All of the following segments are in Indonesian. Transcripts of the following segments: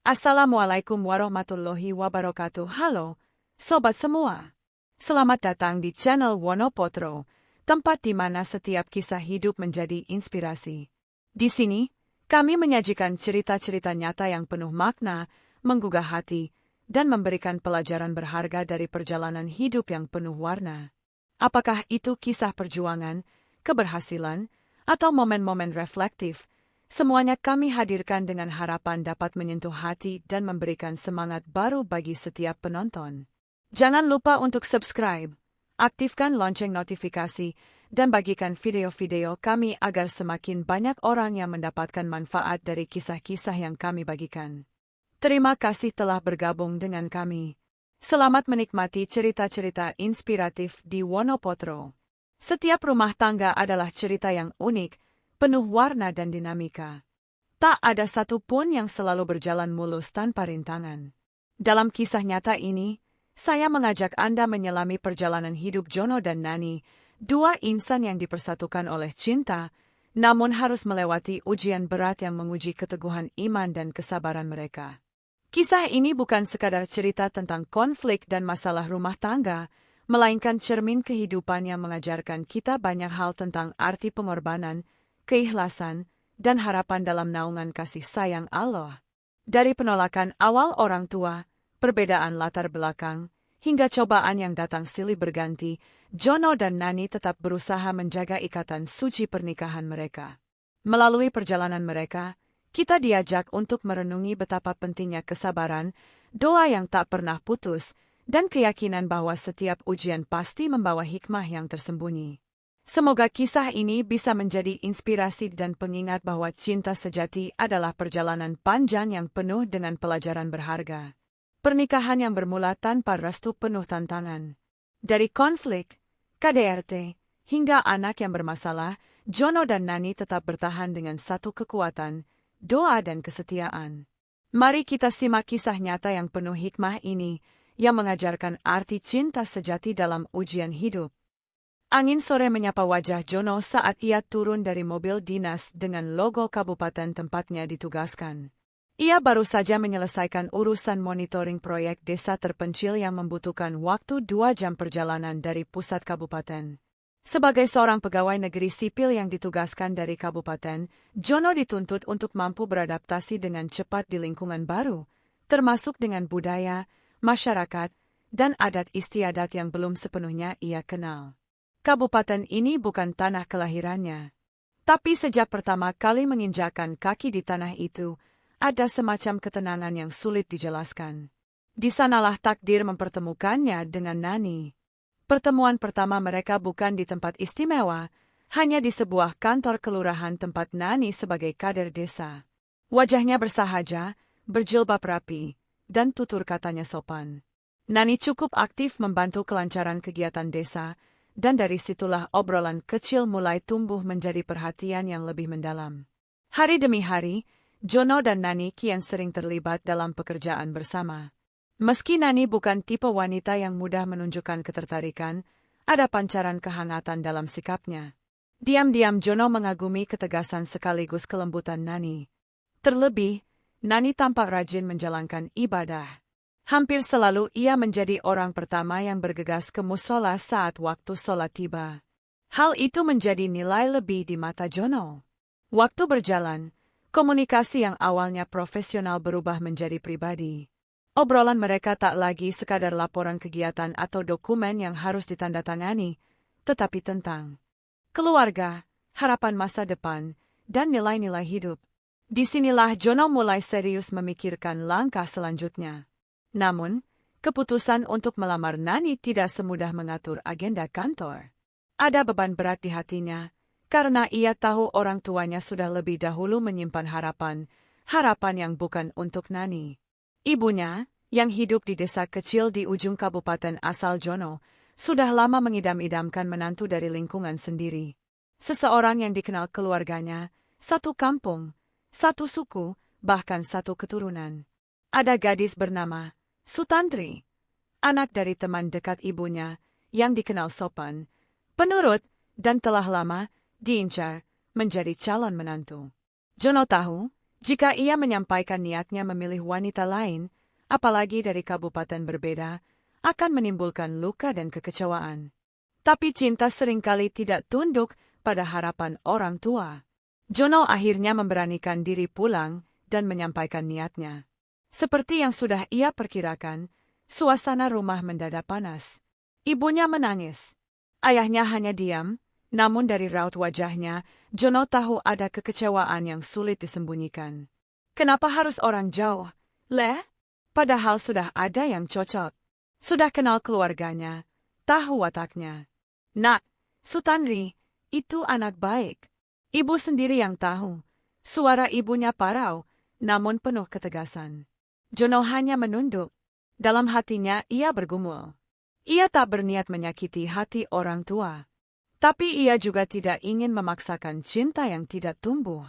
Assalamualaikum warahmatullahi wabarakatuh. Halo, sobat semua. Selamat datang di channel Wonopotro, tempat di mana setiap kisah hidup menjadi inspirasi. Di sini, kami menyajikan cerita-cerita nyata yang penuh makna, menggugah hati, dan memberikan pelajaran berharga dari perjalanan hidup yang penuh warna. Apakah itu kisah perjuangan, keberhasilan, atau momen-momen reflektif? Semuanya kami hadirkan dengan harapan dapat menyentuh hati dan memberikan semangat baru bagi setiap penonton. Jangan lupa untuk subscribe, aktifkan lonceng notifikasi, dan bagikan video-video kami agar semakin banyak orang yang mendapatkan manfaat dari kisah-kisah yang kami bagikan. Terima kasih telah bergabung dengan kami. Selamat menikmati cerita-cerita inspiratif di Wonopotro. Setiap rumah tangga adalah cerita yang unik, penuh warna dan dinamika. Tak ada satupun yang selalu berjalan mulus tanpa rintangan. Dalam kisah nyata ini, saya mengajak Anda menyelami perjalanan hidup Jono dan Nani, dua insan yang dipersatukan oleh cinta, namun harus melewati ujian berat yang menguji keteguhan iman dan kesabaran mereka. Kisah ini bukan sekadar cerita tentang konflik dan masalah rumah tangga, melainkan cermin kehidupan yang mengajarkan kita banyak hal tentang arti pengorbanan, keikhlasan, dan harapan dalam naungan kasih sayang Allah. Dari penolakan awal orang tua, perbedaan latar belakang, hingga cobaan yang datang silih berganti, Jono dan Nani tetap berusaha menjaga ikatan suci pernikahan mereka. Melalui perjalanan mereka, kita diajak untuk merenungi betapa pentingnya kesabaran, doa yang tak pernah putus, dan keyakinan bahwa setiap ujian pasti membawa hikmah yang tersembunyi. Semoga kisah ini bisa menjadi inspirasi dan pengingat bahwa cinta sejati adalah perjalanan panjang yang penuh dengan pelajaran berharga. Pernikahan yang bermula tanpa restu penuh tantangan. Dari konflik, KDRT, hingga anak yang bermasalah, Jono dan Nani tetap bertahan dengan satu kekuatan, doa dan kesetiaan. Mari kita simak kisah nyata yang penuh hikmah ini, yang mengajarkan arti cinta sejati dalam ujian hidup. Angin sore menyapa wajah Jono saat ia turun dari mobil dinas dengan logo kabupaten tempatnya ditugaskan. Ia baru saja menyelesaikan urusan monitoring proyek desa terpencil yang membutuhkan waktu 2 jam perjalanan dari pusat kabupaten. Sebagai seorang pegawai negeri sipil yang ditugaskan dari kabupaten, Jono dituntut untuk mampu beradaptasi dengan cepat di lingkungan baru, termasuk dengan budaya, masyarakat, dan adat istiadat yang belum sepenuhnya ia kenal. Kabupaten ini bukan tanah kelahirannya. Tapi sejak pertama kali menginjakkan kaki di tanah itu, ada semacam ketenangan yang sulit dijelaskan. Di sanalah takdir mempertemukannya dengan Nani. Pertemuan pertama mereka bukan di tempat istimewa, hanya di sebuah kantor kelurahan tempat Nani sebagai kader desa. Wajahnya bersahaja, berjilbab rapi, dan tutur katanya sopan. Nani cukup aktif membantu kelancaran kegiatan desa, dan dari situlah obrolan kecil mulai tumbuh menjadi perhatian yang lebih mendalam. Hari demi hari, Jono dan Nani kian sering terlibat dalam pekerjaan bersama. Meski Nani bukan tipe wanita yang mudah menunjukkan ketertarikan, ada pancaran kehangatan dalam sikapnya. Diam-diam Jono mengagumi ketegasan sekaligus kelembutan Nani. Terlebih, Nani tampak rajin menjalankan ibadah. Hampir selalu ia menjadi orang pertama yang bergegas ke musola saat waktu sholat tiba. Hal itu menjadi nilai lebih di mata Jono. Waktu berjalan, komunikasi yang awalnya profesional berubah menjadi pribadi. Obrolan mereka tak lagi sekadar laporan kegiatan atau dokumen yang harus ditandatangani, tetapi tentang keluarga, harapan masa depan, dan nilai-nilai hidup. Disinilah Jono mulai serius memikirkan langkah selanjutnya. Namun, keputusan untuk melamar Nani tidak semudah mengatur agenda kantor. Ada beban berat di hatinya, karena ia tahu orang tuanya sudah lebih dahulu menyimpan harapan yang bukan untuk Nani. Ibunya, yang hidup di desa kecil di ujung kabupaten asal Jono, sudah lama mengidam-idamkan menantu dari lingkungan sendiri. Seseorang yang dikenal keluarganya, satu kampung, satu suku, bahkan satu keturunan. Ada gadis bernama Sutantri, anak dari teman dekat ibunya, yang dikenal sopan, penurut, dan telah lama diincar menjadi calon menantu. Jono tahu, Jika ia menyampaikan niatnya memilih wanita lain, apalagi dari kabupaten berbeda, akan menimbulkan luka dan kekecewaan. Tapi cinta seringkali tidak tunduk pada harapan orang tua. Jono akhirnya memberanikan diri pulang dan menyampaikan niatnya. Seperti yang sudah ia perkirakan, suasana rumah mendadak panas. Ibunya menangis. Ayahnya hanya diam, namun dari raut wajahnya, Jono tahu ada kekecewaan yang sulit disembunyikan. Kenapa harus orang jauh, Leh? Padahal sudah ada yang cocok. Sudah kenal keluarganya, tahu wataknya. Nak, Sutanri, itu anak baik. Ibu sendiri yang tahu. Suara ibunya parau, namun penuh ketegasan. Jono hanya menunduk. Dalam hatinya ia bergumul. Ia tak berniat menyakiti hati orang tua. Tapi ia juga tidak ingin memaksakan cinta yang tidak tumbuh.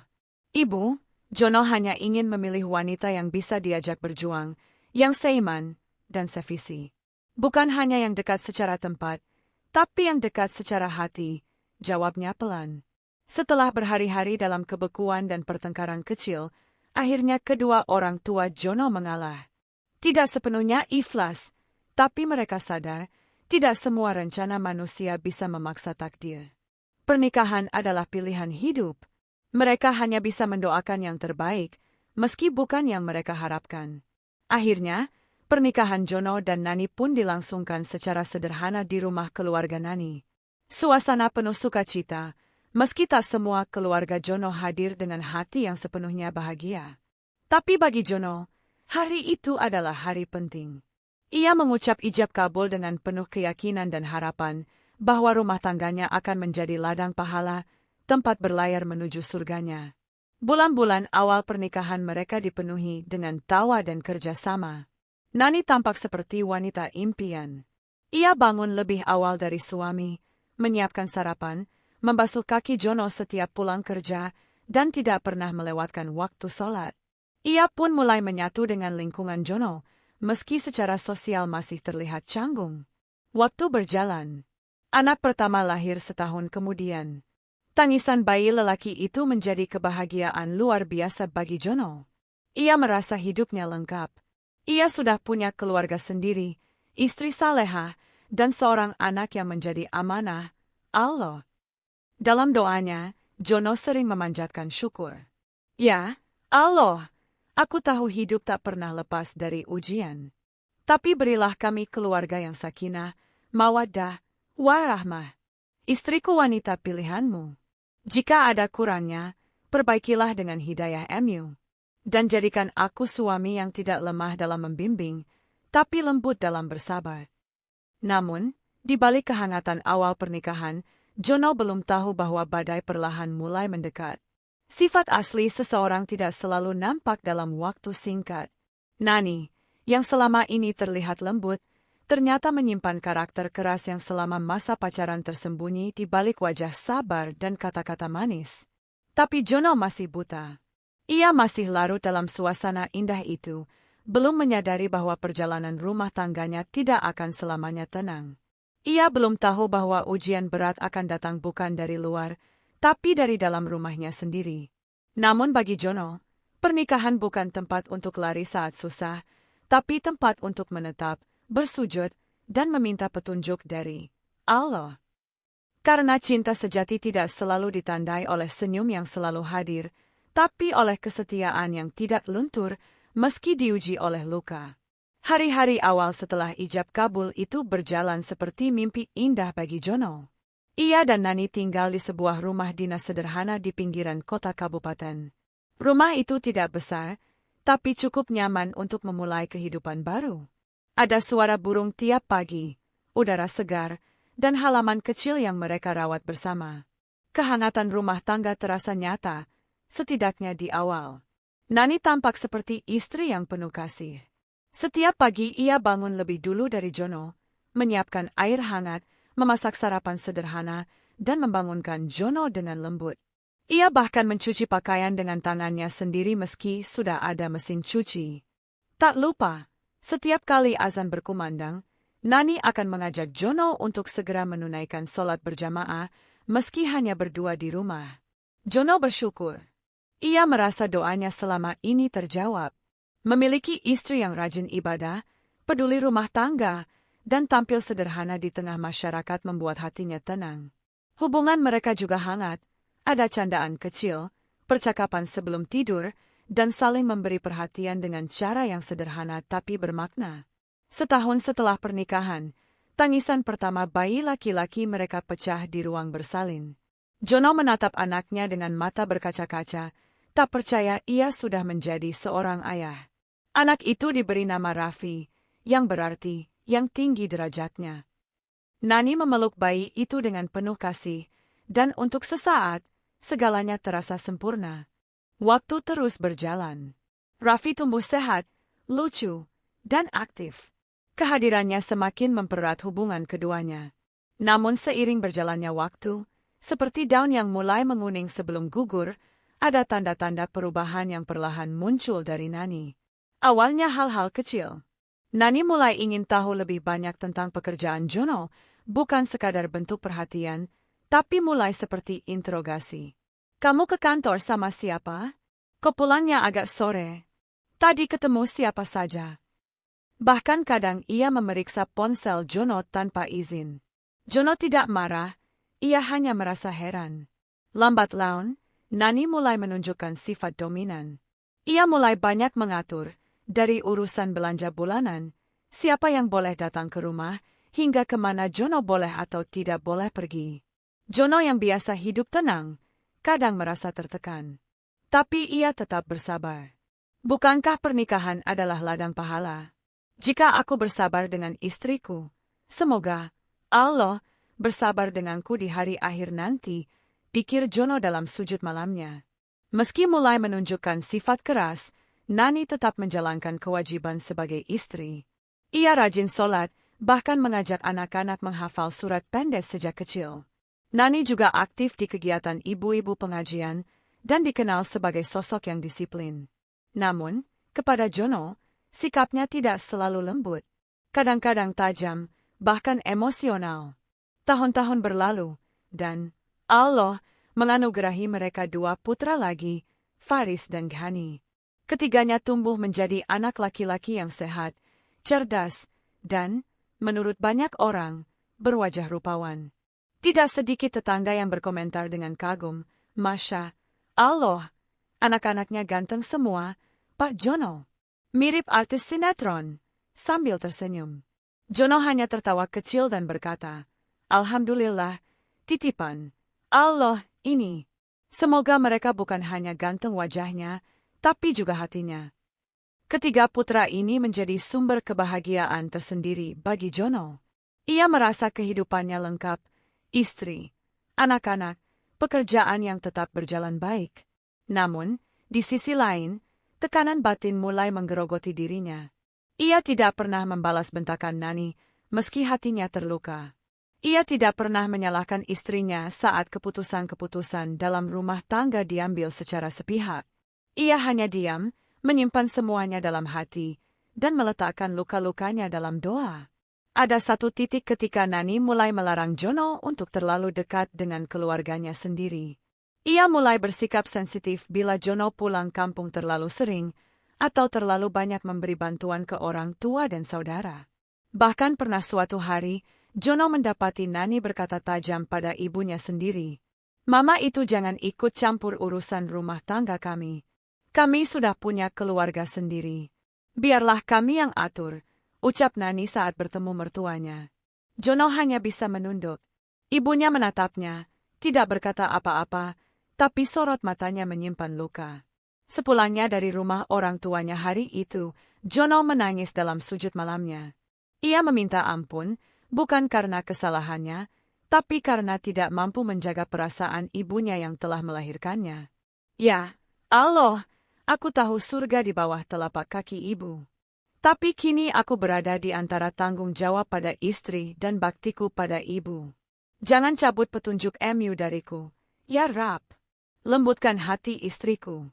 Ibu, Jono hanya ingin memilih wanita yang bisa diajak berjuang, yang seiman dan sevisi. Bukan hanya yang dekat secara tempat, tapi yang dekat secara hati, jawabnya pelan. Setelah berhari-hari dalam kebekuan dan pertengkaran kecil, akhirnya kedua orang tua Jono mengalah. Tidak sepenuhnya ikhlas, tapi mereka sadar, tidak semua rencana manusia bisa memaksa takdir. Pernikahan adalah pilihan hidup. Mereka hanya bisa mendoakan yang terbaik, meski bukan yang mereka harapkan. Akhirnya, pernikahan Jono dan Nani pun dilangsungkan secara sederhana di rumah keluarga Nani. Suasana penuh sukacita, meski tak semua keluarga Jono hadir dengan hati yang sepenuhnya bahagia. Tapi bagi Jono, hari itu adalah hari penting. Ia mengucap ijab kabul dengan penuh keyakinan dan harapan bahwa rumah tangganya akan menjadi ladang pahala, tempat berlayar menuju surganya. Bulan-bulan awal pernikahan mereka dipenuhi dengan tawa dan kerjasama. Nani tampak seperti wanita impian. Ia bangun lebih awal dari suami, menyiapkan sarapan, membasuh kaki Jono setiap pulang kerja, dan tidak pernah melewatkan waktu sholat. Ia pun mulai menyatu dengan lingkungan Jono, meski secara sosial masih terlihat canggung. Waktu berjalan. Anak pertama lahir setahun kemudian. Tangisan bayi lelaki itu menjadi kebahagiaan luar biasa bagi Jono. Ia merasa hidupnya lengkap. Ia sudah punya keluarga sendiri, istri salehah, dan seorang anak yang menjadi amanah Allah. Dalam doanya, Jono sering memanjatkan syukur. Ya, Allah, aku tahu hidup tak pernah lepas dari ujian. Tapi berilah kami keluarga yang sakinah, mawaddah, warahmah. Istriku wanita pilihanmu. Jika ada kurangnya, perbaikilah dengan hidayah MU. Dan jadikan aku suami yang tidak lemah dalam membimbing, tapi lembut dalam bersabar. Namun, di balik kehangatan awal pernikahan, Jono belum tahu bahwa badai perlahan mulai mendekat. Sifat asli seseorang tidak selalu nampak dalam waktu singkat. Nani, yang selama ini terlihat lembut, ternyata menyimpan karakter keras yang selama masa pacaran tersembunyi di balik wajah sabar dan kata-kata manis. Tapi Jono masih buta. Ia masih larut dalam suasana indah itu, belum menyadari bahwa perjalanan rumah tangganya tidak akan selamanya tenang. Ia belum tahu bahwa ujian berat akan datang bukan dari luar, tapi dari dalam rumahnya sendiri. Namun bagi Jono, pernikahan bukan tempat untuk lari saat susah, tapi tempat untuk menetap, bersujud, dan meminta petunjuk dari Allah. Karena cinta sejati tidak selalu ditandai oleh senyum yang selalu hadir, tapi oleh kesetiaan yang tidak luntur, meski diuji oleh luka. Hari-hari awal setelah ijab kabul itu berjalan seperti mimpi indah bagi Jono. Ia dan Nani tinggal di sebuah rumah dinas sederhana di pinggiran kota kabupaten. Rumah itu tidak besar, tapi cukup nyaman untuk memulai kehidupan baru. Ada suara burung tiap pagi, udara segar, dan halaman kecil yang mereka rawat bersama. Kehangatan rumah tangga terasa nyata, setidaknya di awal. Nani tampak seperti istri yang penuh kasih. Setiap pagi ia bangun lebih dulu dari Jono, menyiapkan air hangat, memasak sarapan sederhana, dan membangunkan Jono dengan lembut. Ia bahkan mencuci pakaian dengan tangannya sendiri meski sudah ada mesin cuci. Tak lupa, setiap kali azan berkumandang, Nani akan mengajak Jono untuk segera menunaikan sholat berjamaah, meski hanya berdua di rumah. Jono bersyukur. Ia merasa doanya selama ini terjawab. Memiliki istri yang rajin ibadah, peduli rumah tangga, dan tampil sederhana di tengah masyarakat membuat hatinya tenang. Hubungan mereka juga hangat, ada candaan kecil, percakapan sebelum tidur, dan saling memberi perhatian dengan cara yang sederhana tapi bermakna. Setahun setelah pernikahan, tangisan pertama bayi laki-laki mereka pecah di ruang bersalin. Jono menatap anaknya dengan mata berkaca-kaca, tak percaya ia sudah menjadi seorang ayah. Anak itu diberi nama Raffi, yang berarti yang tinggi derajatnya. Nani memeluk bayi itu dengan penuh kasih, dan untuk sesaat, segalanya terasa sempurna. Waktu terus berjalan. Raffi tumbuh sehat, lucu, dan aktif. Kehadirannya semakin mempererat hubungan keduanya. Namun seiring berjalannya waktu, seperti daun yang mulai menguning sebelum gugur, ada tanda-tanda perubahan yang perlahan muncul dari Nani. Awalnya hal-hal kecil. Nani mulai ingin tahu lebih banyak tentang pekerjaan Jono, bukan sekadar bentuk perhatian, tapi mulai seperti interogasi. Kamu ke kantor sama siapa? Kok pulangnya agak sore? Tadi ketemu siapa saja? Bahkan kadang ia memeriksa ponsel Jono tanpa izin. Jono tidak marah, ia hanya merasa heran. Lambat laun, Nani mulai menunjukkan sifat dominan. Ia mulai banyak mengatur, dari urusan belanja bulanan, siapa yang boleh datang ke rumah, hingga kemana Jono boleh atau tidak boleh pergi. Jono yang biasa hidup tenang, kadang merasa tertekan. Tapi ia tetap bersabar. Bukankah pernikahan adalah ladang pahala? Jika aku bersabar dengan istriku, semoga Allah bersabar denganku di hari akhir nanti, pikir Jono dalam sujud malamnya. Meski mulai menunjukkan sifat keras, Nani tetap menjalankan kewajiban sebagai istri. Ia rajin sholat, bahkan mengajak anak-anak menghafal surat pendek sejak kecil. Nani juga aktif di kegiatan ibu-ibu pengajian dan dikenal sebagai sosok yang disiplin. Namun, kepada Jono, sikapnya tidak selalu lembut. Kadang-kadang tajam, bahkan emosional. Tahun-tahun berlalu, dan Allah menganugerahi mereka dua putra lagi, Faris dan Ghani. Ketiganya tumbuh menjadi anak laki-laki yang sehat, cerdas, dan, menurut banyak orang, berwajah rupawan. Tidak sedikit tetangga yang berkomentar dengan kagum, Masya Allah, anak-anaknya ganteng semua, Pak Jono. Mirip artis sinetron, sambil tersenyum. Jono hanya tertawa kecil dan berkata, Alhamdulillah, titipan Allah ini. Semoga mereka bukan hanya ganteng wajahnya, tapi juga hatinya. Ketiga putra ini menjadi sumber kebahagiaan tersendiri bagi Jono. Ia merasa kehidupannya lengkap, istri, anak-anak, pekerjaan yang tetap berjalan baik. Namun, di sisi lain, tekanan batin mulai menggerogoti dirinya. Ia tidak pernah membalas bentakan Nani, meski hatinya terluka. Ia tidak pernah menyalahkan istrinya saat keputusan-keputusan dalam rumah tangga diambil secara sepihak. Ia hanya diam, menyimpan semuanya dalam hati, dan meletakkan luka-lukanya dalam doa. Ada satu titik ketika Nani mulai melarang Jono untuk terlalu dekat dengan keluarganya sendiri. Ia mulai bersikap sensitif bila Jono pulang kampung terlalu sering, atau terlalu banyak memberi bantuan ke orang tua dan saudara. Bahkan pernah suatu hari, Jono mendapati Nani berkata tajam pada ibunya sendiri. Mama itu jangan ikut campur urusan rumah tangga kami. Kami sudah punya keluarga sendiri. Biarlah kami yang atur, ucap Nani saat bertemu mertuanya. Jono hanya bisa menunduk. Ibunya menatapnya, tidak berkata apa-apa, tapi sorot matanya menyimpan luka. Sepulangnya dari rumah orang tuanya hari itu, Jono menangis dalam sujud malamnya. Ia meminta ampun, bukan karena kesalahannya, tapi karena tidak mampu menjaga perasaan ibunya yang telah melahirkannya. Ya, Allah, aku tahu surga di bawah telapak kaki ibu. Tapi kini aku berada di antara tanggung jawab pada istri dan baktiku pada ibu. Jangan cabut petunjuk MU dariku, ya Rab. Lembutkan hati istriku.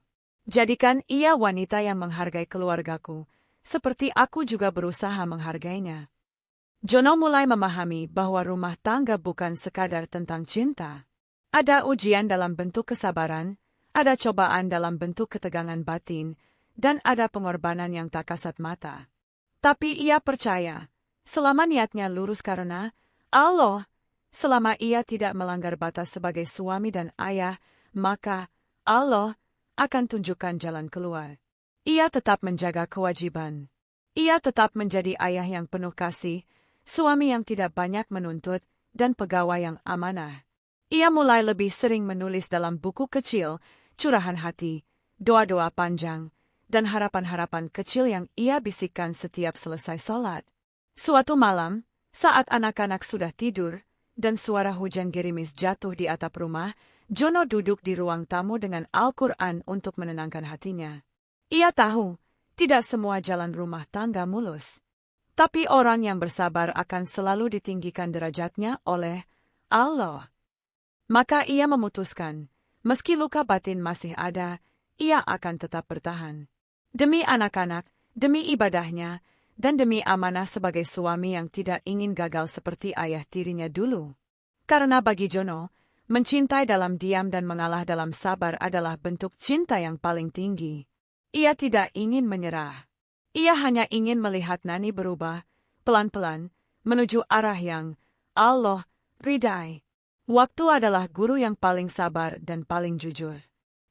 Jadikan ia wanita yang menghargai keluargaku, seperti aku juga berusaha menghargainya. Jono mulai memahami bahwa rumah tangga bukan sekadar tentang cinta. Ada ujian dalam bentuk kesabaran, Ada cobaan dalam bentuk ketegangan batin, dan ada pengorbanan yang tak kasat mata. Tapi ia percaya, selama niatnya lurus karena Allah, selama ia tidak melanggar batas sebagai suami dan ayah, maka Allah akan tunjukkan jalan keluar. Ia tetap menjaga kewajiban. Ia tetap menjadi ayah yang penuh kasih, suami yang tidak banyak menuntut, dan pegawai yang amanah. Ia mulai lebih sering menulis dalam buku kecil, curahan hati, doa-doa panjang, dan harapan-harapan kecil yang ia bisikkan setiap selesai sholat. Suatu malam, saat anak-anak sudah tidur, dan suara hujan gerimis jatuh di atap rumah, Jono duduk di ruang tamu dengan Al-Quran untuk menenangkan hatinya. Ia tahu, tidak semua jalan rumah tangga mulus. Tapi orang yang bersabar akan selalu ditinggikan derajatnya oleh Allah. Maka ia memutuskan, meski luka batin masih ada, ia akan tetap bertahan. Demi anak-anak, demi ibadahnya, dan demi amanah sebagai suami yang tidak ingin gagal seperti ayah tirinya dulu. Karena bagi Jono, mencintai dalam diam dan mengalah dalam sabar adalah bentuk cinta yang paling tinggi. Ia tidak ingin menyerah. Ia hanya ingin melihat Nani berubah, pelan-pelan, menuju arah yang Allah ridai. Waktu adalah guru yang paling sabar dan paling jujur.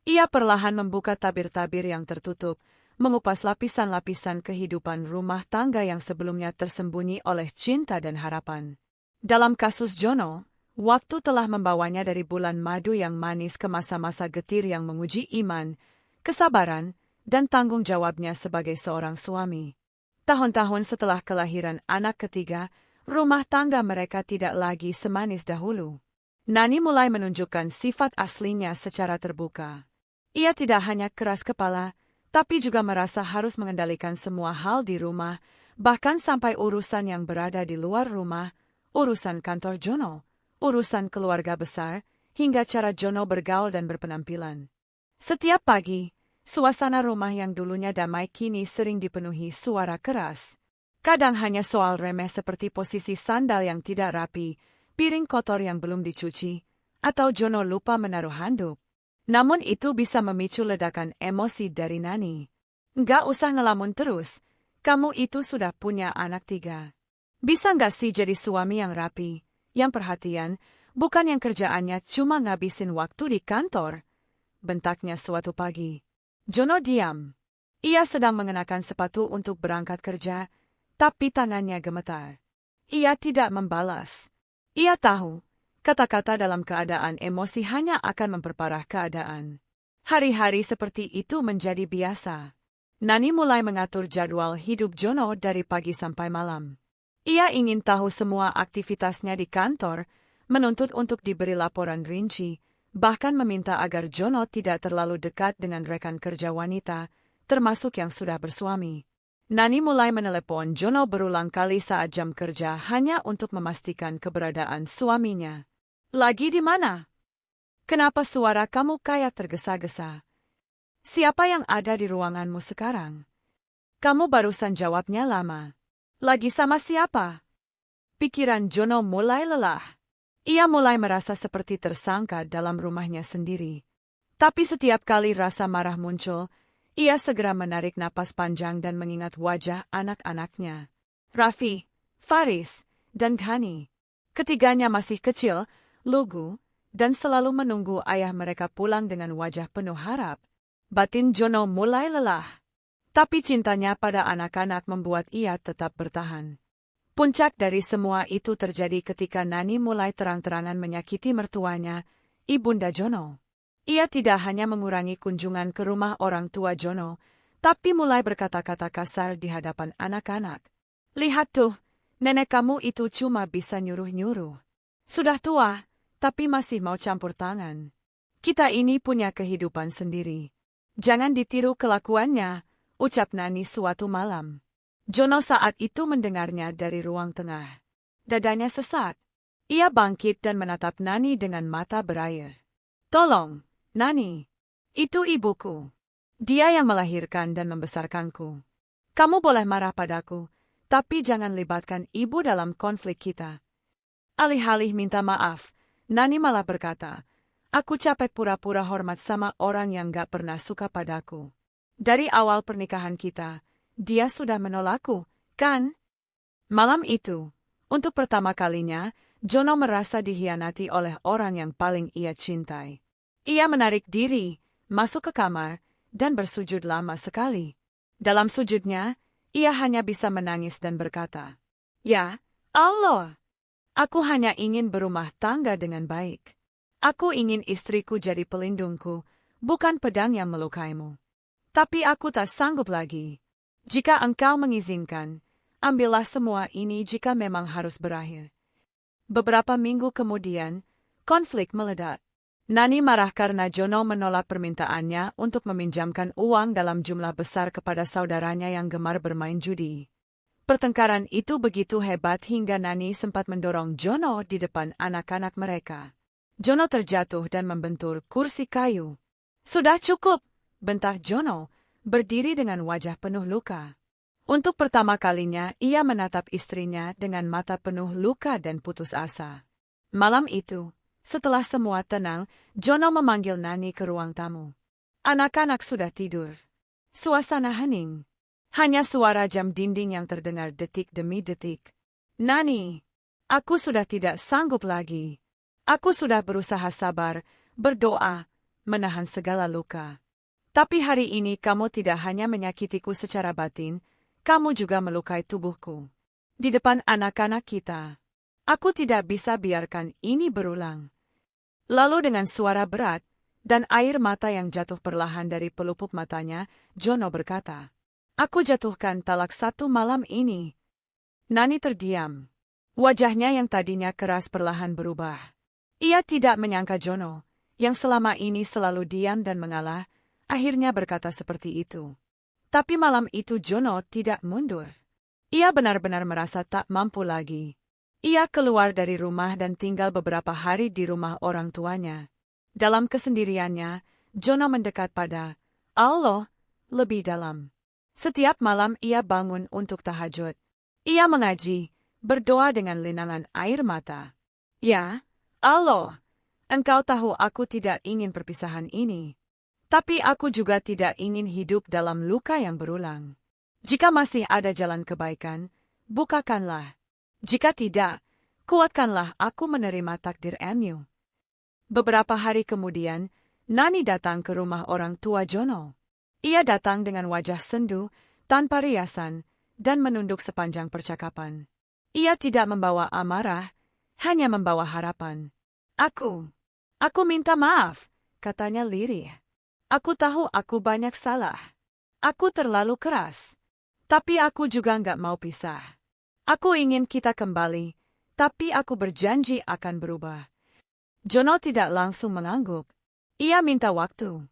Ia perlahan membuka tabir-tabir yang tertutup, mengupas lapisan-lapisan kehidupan rumah tangga yang sebelumnya tersembunyi oleh cinta dan harapan. Dalam kasus Jono, waktu telah membawanya dari bulan madu yang manis ke masa-masa getir yang menguji iman, kesabaran, dan tanggung jawabnya sebagai seorang suami. Tahun-tahun setelah kelahiran anak ketiga, rumah tangga mereka tidak lagi semanis dahulu. Nani mulai menunjukkan sifat aslinya secara terbuka. Ia tidak hanya keras kepala, tapi juga merasa harus mengendalikan semua hal di rumah, bahkan sampai urusan yang berada di luar rumah, urusan kantor Jono, urusan keluarga besar, hingga cara Jono bergaul dan berpenampilan. Setiap pagi, suasana rumah yang dulunya damai kini sering dipenuhi suara keras. Kadang hanya soal remeh seperti posisi sandal yang tidak rapi, piring kotor yang belum dicuci, atau Jono lupa menaruh handuk. Namun itu bisa memicu ledakan emosi dari Nani. Nggak usah ngelamun terus, kamu itu sudah punya anak 3. Bisa nggak sih jadi suami yang rapi, yang perhatian, bukan yang kerjaannya cuma ngabisin waktu di kantor? Bentaknya suatu pagi. Jono diam. Ia sedang mengenakan sepatu untuk berangkat kerja, tapi tangannya gemetar. Ia tidak membalas. Ia tahu, kata-kata dalam keadaan emosi hanya akan memperparah keadaan. Hari-hari seperti itu menjadi biasa. Nani mulai mengatur jadwal hidup Jono dari pagi sampai malam. Ia ingin tahu semua aktivitasnya di kantor, menuntut untuk diberi laporan rinci, bahkan meminta agar Jono tidak terlalu dekat dengan rekan kerja wanita, termasuk yang sudah bersuami. Nani mulai menelepon Jono berulang kali saat jam kerja hanya untuk memastikan keberadaan suaminya. Lagi di mana? Kenapa suara kamu kayak tergesa-gesa? Siapa yang ada di ruanganmu sekarang? Kamu barusan jawabnya lama. Lagi sama siapa? Pikiran Jono mulai lelah. Ia mulai merasa seperti tersangka dalam rumahnya sendiri. Tapi setiap kali rasa marah muncul, ia segera menarik napas panjang dan mengingat wajah anak-anaknya. Raffi, Faris, dan Ghani. Ketiganya masih kecil, lugu, dan selalu menunggu ayah mereka pulang dengan wajah penuh harap. Batin Jono mulai lelah. Tapi cintanya pada anak-anak membuat ia tetap bertahan. Puncak dari semua itu terjadi ketika Nani mulai terang-terangan menyakiti mertuanya, Ibunda Jono. Ia tidak hanya mengurangi kunjungan ke rumah orang tua Jono, tapi mulai berkata-kata kasar di hadapan anak-anak. Lihat tuh, nenek kamu itu cuma bisa nyuruh-nyuruh. Sudah tua, tapi masih mau campur tangan. Kita ini punya kehidupan sendiri. Jangan ditiru kelakuannya, ucap Nani suatu malam. Jono saat itu mendengarnya dari ruang tengah. Dadanya sesak. Ia bangkit dan menatap Nani dengan mata berair. Tolong, Nani. Itu ibuku. Dia yang melahirkan dan membesarkanku. Kamu boleh marah padaku, tapi jangan libatkan ibu dalam konflik kita. Alih-alih minta maaf, Nani malah berkata, Aku capek pura-pura hormat sama orang yang gak pernah suka padaku. Dari awal pernikahan kita, dia sudah menolakku, kan? Malam itu, untuk pertama kalinya, Jono merasa dikhianati oleh orang yang paling ia cintai. Ia menarik diri, masuk ke kamar, dan bersujud lama sekali. Dalam sujudnya, ia hanya bisa menangis dan berkata, "Ya, Allah, aku hanya ingin berumah tangga dengan baik. Aku ingin istriku jadi pelindungku, bukan pedang yang melukaimu. Tapi aku tak sanggup lagi. Jika engkau mengizinkan, ambillah semua ini jika memang harus berakhir." Beberapa minggu kemudian, konflik meledak. Nani marah karena Jono menolak permintaannya untuk meminjamkan uang dalam jumlah besar kepada saudaranya yang gemar bermain judi. Pertengkaran itu begitu hebat hingga Nani sempat mendorong Jono di depan anak-anak mereka. Jono terjatuh dan membentur kursi kayu. "Sudah cukup," bentak Jono, berdiri dengan wajah penuh luka. Untuk pertama kalinya ia menatap istrinya dengan mata penuh luka dan putus asa. Malam itu, setelah semua tenang, Jono memanggil Nani ke ruang tamu. Anak-anak sudah tidur. Suasana hening. Hanya suara jam dinding yang terdengar detik demi detik. "Nani, aku sudah tidak sanggup lagi. Aku sudah berusaha sabar, berdoa, menahan segala luka. Tapi hari ini kamu tidak hanya menyakitiku secara batin, kamu juga melukai tubuhku. Di depan anak-anak kita. Aku tidak bisa biarkan ini berulang." Lalu dengan suara berat, dan air mata yang jatuh perlahan dari pelupuk matanya, Jono berkata, "Aku jatuhkan talak 1 malam ini." Nani terdiam. Wajahnya yang tadinya keras perlahan berubah. Ia tidak menyangka Jono, yang selama ini selalu diam dan mengalah, akhirnya berkata seperti itu. Tapi malam itu Jono tidak mundur. Ia benar-benar merasa tak mampu lagi. Ia keluar dari rumah dan tinggal beberapa hari di rumah orang tuanya. Dalam kesendiriannya, Jono mendekat pada Allah lebih dalam. Setiap malam ia bangun untuk tahajud. Ia mengaji, berdoa dengan linangan air mata. "Ya, Allah, Engkau tahu aku tidak ingin perpisahan ini. Tapi aku juga tidak ingin hidup dalam luka yang berulang. Jika masih ada jalan kebaikan, bukakanlah. Jika tidak, kuatkanlah aku menerima takdir-Mu." Beberapa hari kemudian, Nani datang ke rumah orang tua Jono. Ia datang dengan wajah sendu, tanpa riasan, dan menunduk sepanjang percakapan. Ia tidak membawa amarah, hanya membawa harapan. Aku minta maaf," katanya lirih. "Aku tahu aku banyak salah. Aku terlalu keras. Tapi aku juga nggak mau pisah. Aku ingin kita kembali, tapi aku berjanji akan berubah." Jono tidak langsung mengangguk. Ia minta waktu.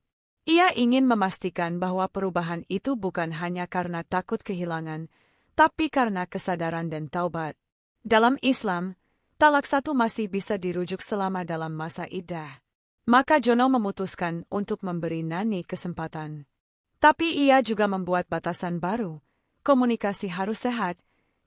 Ia ingin memastikan bahwa perubahan itu bukan hanya karena takut kehilangan, tapi karena kesadaran dan taubat. Dalam Islam, talak 1 masih bisa dirujuk selama dalam masa iddah. Maka Jono memutuskan untuk memberi Nani kesempatan. Tapi ia juga membuat batasan baru. Komunikasi harus sehat,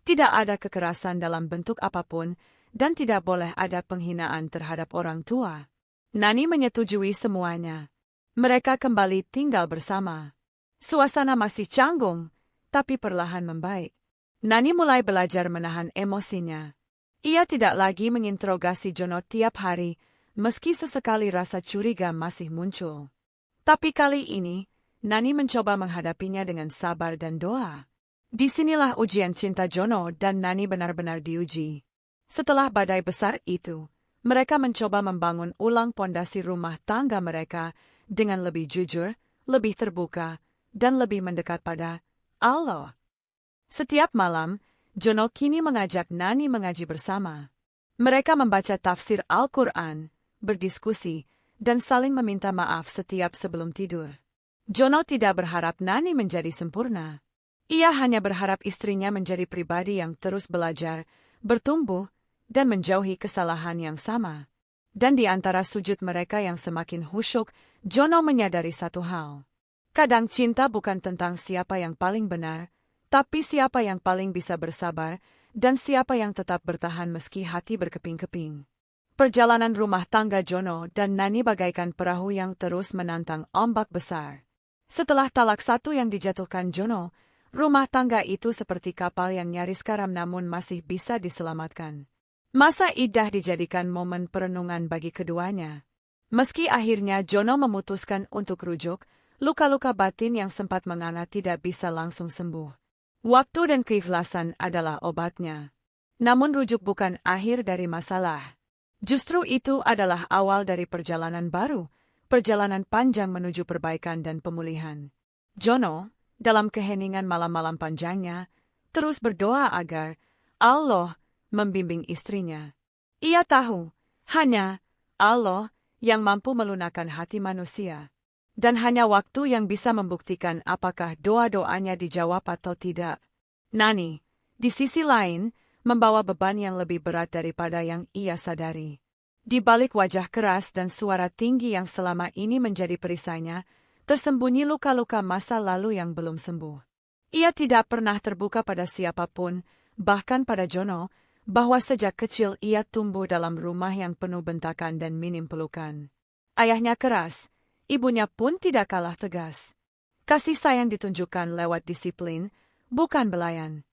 tidak ada kekerasan dalam bentuk apapun, dan tidak boleh ada penghinaan terhadap orang tua. Nani menyetujui semuanya. Mereka kembali tinggal bersama. Suasana masih canggung, tapi perlahan membaik. Nani mulai belajar menahan emosinya. Ia tidak lagi menginterogasi Jono tiap hari, meski sesekali rasa curiga masih muncul. Tapi kali ini, Nani mencoba menghadapinya dengan sabar dan doa. Disinilah ujian cinta Jono dan Nani benar-benar diuji. Setelah badai besar itu, mereka mencoba membangun ulang pondasi rumah tangga mereka dengan lebih jujur, lebih terbuka, dan lebih mendekat pada Allah. Setiap malam, Jono kini mengajak Nani mengaji bersama. Mereka membaca tafsir Al-Quran, berdiskusi, dan saling meminta maaf setiap sebelum tidur. Jono tidak berharap Nani menjadi sempurna. Ia hanya berharap istrinya menjadi pribadi yang terus belajar, bertumbuh, dan menjauhi kesalahan yang sama. Dan di antara sujud mereka yang semakin khusyuk, Jono menyadari satu hal. Kadang cinta bukan tentang siapa yang paling benar, tapi siapa yang paling bisa bersabar, dan siapa yang tetap bertahan meski hati berkeping-keping. Perjalanan rumah tangga Jono dan Nani bagaikan perahu yang terus menantang ombak besar. Setelah talak satu yang dijatuhkan Jono, rumah tangga itu seperti kapal yang nyaris karam namun masih bisa diselamatkan. Masa iddah dijadikan momen perenungan bagi keduanya. Meski akhirnya Jono memutuskan untuk rujuk, luka-luka batin yang sempat menganga tidak bisa langsung sembuh. Waktu dan keikhlasan adalah obatnya. Namun rujuk bukan akhir dari masalah. Justru itu adalah awal dari perjalanan baru, perjalanan panjang menuju perbaikan dan pemulihan. Jono, dalam keheningan malam-malam panjangnya, terus berdoa agar Allah membimbing istrinya. Ia tahu, hanya Allah yang mampu melunakkan hati manusia. Dan hanya waktu yang bisa membuktikan apakah doa-doanya dijawab atau tidak. Nani, di sisi lain, membawa beban yang lebih berat daripada yang ia sadari. Di balik wajah keras dan suara tinggi yang selama ini menjadi perisainya, tersembunyi luka-luka masa lalu yang belum sembuh. Ia tidak pernah terbuka pada siapapun, bahkan pada Jono, bahwa sejak kecil ia tumbuh dalam rumah yang penuh bentakan dan minim pelukan. Ayahnya keras, ibunya pun tidak kalah tegas. Kasih sayang ditunjukkan lewat disiplin, bukan belayan.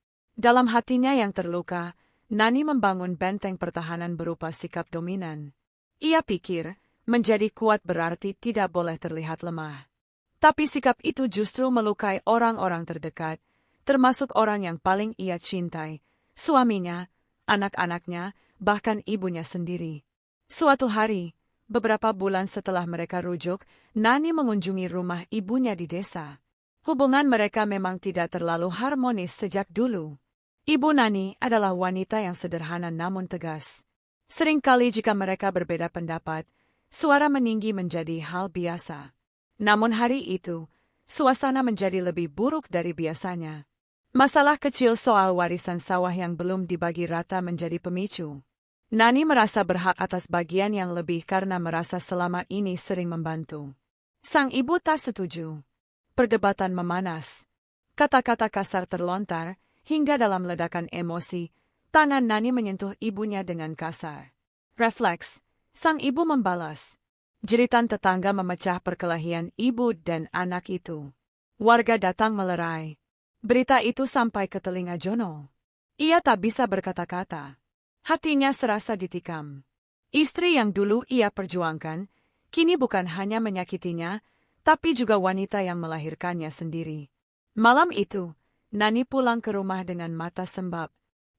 Dalam hatinya yang terluka, Nani membangun benteng pertahanan berupa sikap dominan. Ia pikir, menjadi kuat berarti tidak boleh terlihat lemah. Tapi sikap itu justru melukai orang-orang terdekat, termasuk orang yang paling ia cintai, suaminya, anak-anaknya, bahkan ibunya sendiri. Suatu hari, beberapa bulan setelah mereka rujuk, Nani mengunjungi rumah ibunya di desa. Hubungan mereka memang tidak terlalu harmonis sejak dulu. Ibu Nani adalah wanita yang sederhana namun tegas. Seringkali jika mereka berbeda pendapat, suara meninggi menjadi hal biasa. Namun hari itu, suasana menjadi lebih buruk dari biasanya. Masalah kecil soal warisan sawah yang belum dibagi rata menjadi pemicu. Nani merasa berhak atas bagian yang lebih karena merasa selama ini sering membantu. Sang ibu tak setuju. Perdebatan memanas. Kata-kata kasar terlontar, hingga dalam ledakan emosi, tangan Nani menyentuh ibunya dengan kasar. Refleks, sang ibu membalas. Jeritan tetangga memecah perkelahian ibu dan anak itu. Warga datang melerai. Berita itu sampai ke telinga Jono. Ia tak bisa berkata-kata. Hatinya serasa ditikam. Istri yang dulu ia perjuangkan, kini bukan hanya menyakitinya, tapi juga wanita yang melahirkannya sendiri. Malam itu, Nani pulang ke rumah dengan mata sembab.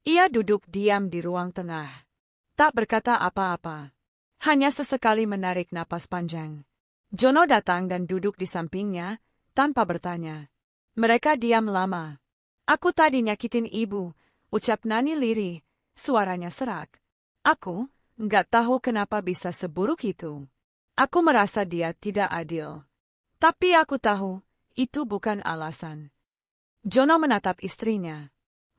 Ia duduk diam di ruang tengah. Tak berkata apa-apa. Hanya sesekali menarik napas panjang. Jono datang dan duduk di sampingnya, tanpa bertanya. Mereka diam lama. Aku tadi nyakitin ibu, ucap Nani lirih, suaranya serak. Aku nggak tahu kenapa bisa seburuk itu. Aku merasa dia tidak adil. Tapi aku tahu, itu bukan alasan. Jono menatap istrinya.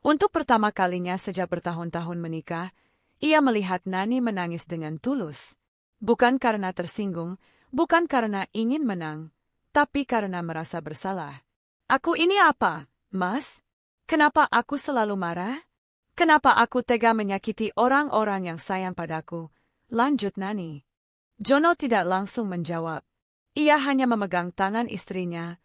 Untuk pertama kalinya sejak bertahun-tahun menikah, ia melihat Nani menangis dengan tulus. Bukan karena tersinggung, bukan karena ingin menang, tapi karena merasa bersalah. Aku ini apa, Mas? Kenapa aku selalu marah? Kenapa aku tega menyakiti orang-orang yang sayang padaku? Lanjut Nani. Jono tidak langsung menjawab. Ia hanya memegang tangan istrinya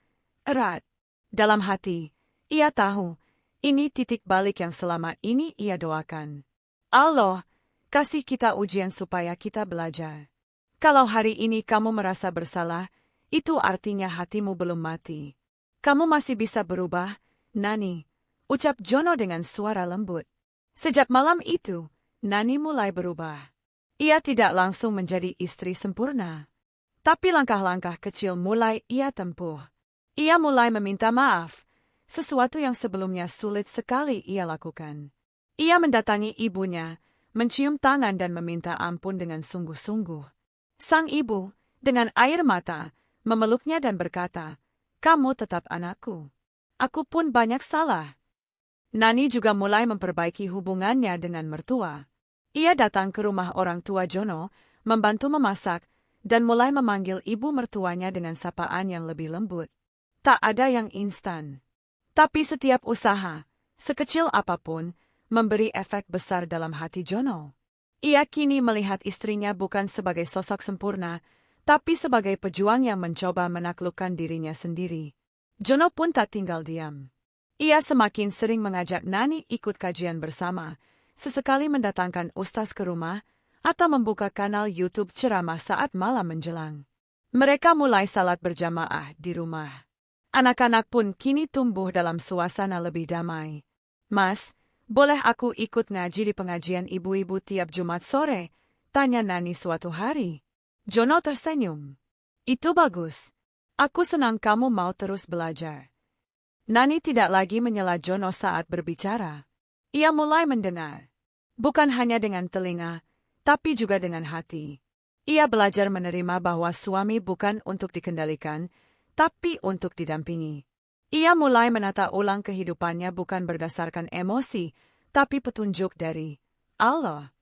erat. Dalam hati, ia tahu, ini titik balik yang selama ini ia doakan. Allah, kasih kita ujian supaya kita belajar. Kalau hari ini kamu merasa bersalah, itu artinya hatimu belum mati. Kamu masih bisa berubah, Nani, ucap Jono dengan suara lembut. Sejak malam itu, Nani mulai berubah. Ia tidak langsung menjadi istri sempurna. Tapi langkah-langkah kecil mulai ia tempuh. Ia mulai meminta maaf, sesuatu yang sebelumnya sulit sekali ia lakukan. Ia mendatangi ibunya, mencium tangan dan meminta ampun dengan sungguh-sungguh. Sang ibu, dengan air mata, memeluknya dan berkata, "Kamu tetap anakku. Aku pun banyak salah." Nani juga mulai memperbaiki hubungannya dengan mertua. Ia datang ke rumah orang tua Jono, membantu memasak, dan mulai memanggil ibu mertuanya dengan sapaan yang lebih lembut. Tak ada yang instan. Tapi setiap usaha, sekecil apapun, memberi efek besar dalam hati Jono. Ia kini melihat istrinya bukan sebagai sosok sempurna, tapi sebagai pejuang yang mencoba menaklukkan dirinya sendiri. Jono pun tak tinggal diam. Ia semakin sering mengajak Nani ikut kajian bersama, sesekali mendatangkan ustaz ke rumah, atau membuka kanal YouTube ceramah saat malam menjelang. Mereka mulai salat berjamaah di rumah. Anak-anak pun kini tumbuh dalam suasana lebih damai. "Mas, boleh aku ikut ngaji di pengajian ibu-ibu tiap Jumat sore?" tanya Nani suatu hari. Jono tersenyum. "Itu bagus. Aku senang kamu mau terus belajar." Nani tidak lagi menyela Jono saat berbicara. Ia mulai mendengar. Bukan hanya dengan telinga, tapi juga dengan hati. Ia belajar menerima bahwa suami bukan untuk dikendalikan, tapi untuk didampingi. Ia mulai menata ulang kehidupannya bukan berdasarkan emosi, tapi petunjuk dari Allah.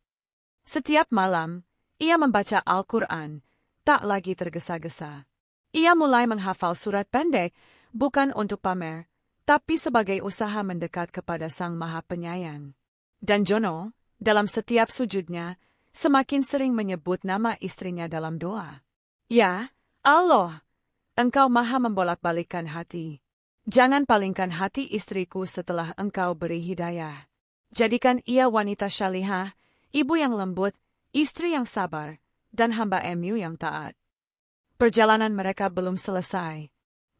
Setiap malam, ia membaca Al-Quran, tak lagi tergesa-gesa. Ia mulai menghafal surat pendek, bukan untuk pamer, tapi sebagai usaha mendekat kepada Sang Maha Penyayang. Dan Jono, dalam setiap sujudnya, semakin sering menyebut nama istrinya dalam doa. "Ya, Allah, Engkau Maha membolak-balikkan hati. Jangan palingkan hati istriku setelah Engkau beri hidayah. Jadikan ia wanita syalihah, ibu yang lembut, istri yang sabar, dan hamba-Mu yang taat." Perjalanan mereka belum selesai.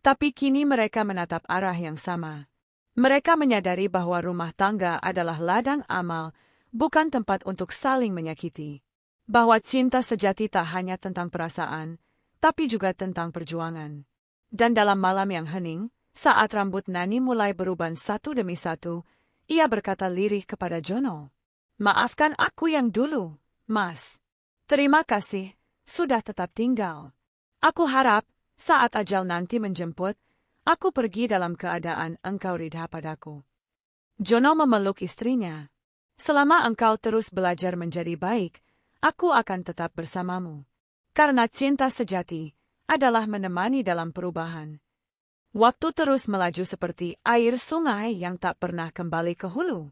Tapi kini mereka menatap arah yang sama. Mereka menyadari bahwa rumah tangga adalah ladang amal, bukan tempat untuk saling menyakiti. Bahwa cinta sejati tak hanya tentang perasaan, tapi juga tentang perjuangan. Dan dalam malam yang hening, saat rambut Nani mulai beruban satu demi satu, ia berkata lirih kepada Jono, "Maafkan aku yang dulu, Mas. Terima kasih, sudah tetap tinggal. Aku harap, saat ajal nanti menjemput, aku pergi dalam keadaan engkau ridha padaku." Jono memeluk istrinya. "Selama engkau terus belajar menjadi baik, aku akan tetap bersamamu. Karena cinta sejati adalah menemani dalam perubahan." Waktu terus melaju seperti air sungai yang tak pernah kembali ke hulu.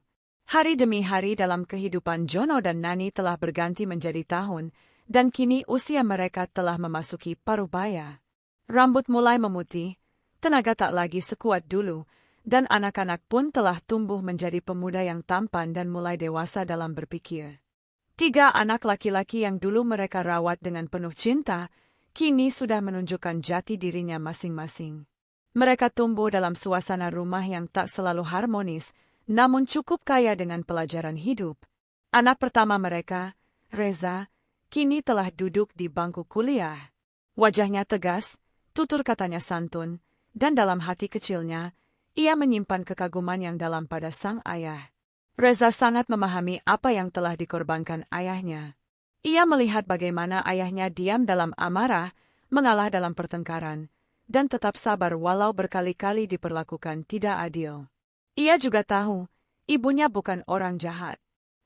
Hari demi hari dalam kehidupan Jono dan Nani telah berganti menjadi tahun, dan kini usia mereka telah memasuki parubaya. Rambut mulai memutih, tenaga tak lagi sekuat dulu, dan anak-anak pun telah tumbuh menjadi pemuda yang tampan dan mulai dewasa dalam berpikir. 3 anak laki-laki yang dulu mereka rawat dengan penuh cinta, kini sudah menunjukkan jati dirinya masing-masing. Mereka tumbuh dalam suasana rumah yang tak selalu harmonis, namun cukup kaya dengan pelajaran hidup. Anak pertama mereka, Reza, kini telah duduk di bangku kuliah. Wajahnya tegas, tutur katanya santun, dan dalam hati kecilnya, ia menyimpan kekaguman yang dalam pada sang ayah. Reza sangat memahami apa yang telah dikorbankan ayahnya. Ia melihat bagaimana ayahnya diam dalam amarah, mengalah dalam pertengkaran, dan tetap sabar walau berkali-kali diperlakukan tidak adil. Ia juga tahu, ibunya bukan orang jahat.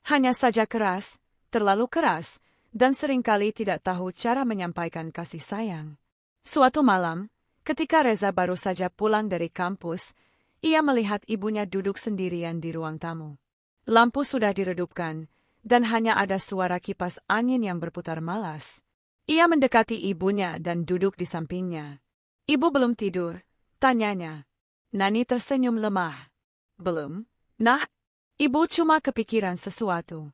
Hanya saja keras, terlalu keras, dan seringkali tidak tahu cara menyampaikan kasih sayang. Suatu malam, ketika Reza baru saja pulang dari kampus, ia melihat ibunya duduk sendirian di ruang tamu. Lampu sudah diredupkan, dan hanya ada suara kipas angin yang berputar malas. Ia mendekati ibunya dan duduk di sampingnya. "Ibu belum tidur?" tanyanya. Nani tersenyum lemah. "Belum, Nak. Ibu cuma kepikiran sesuatu."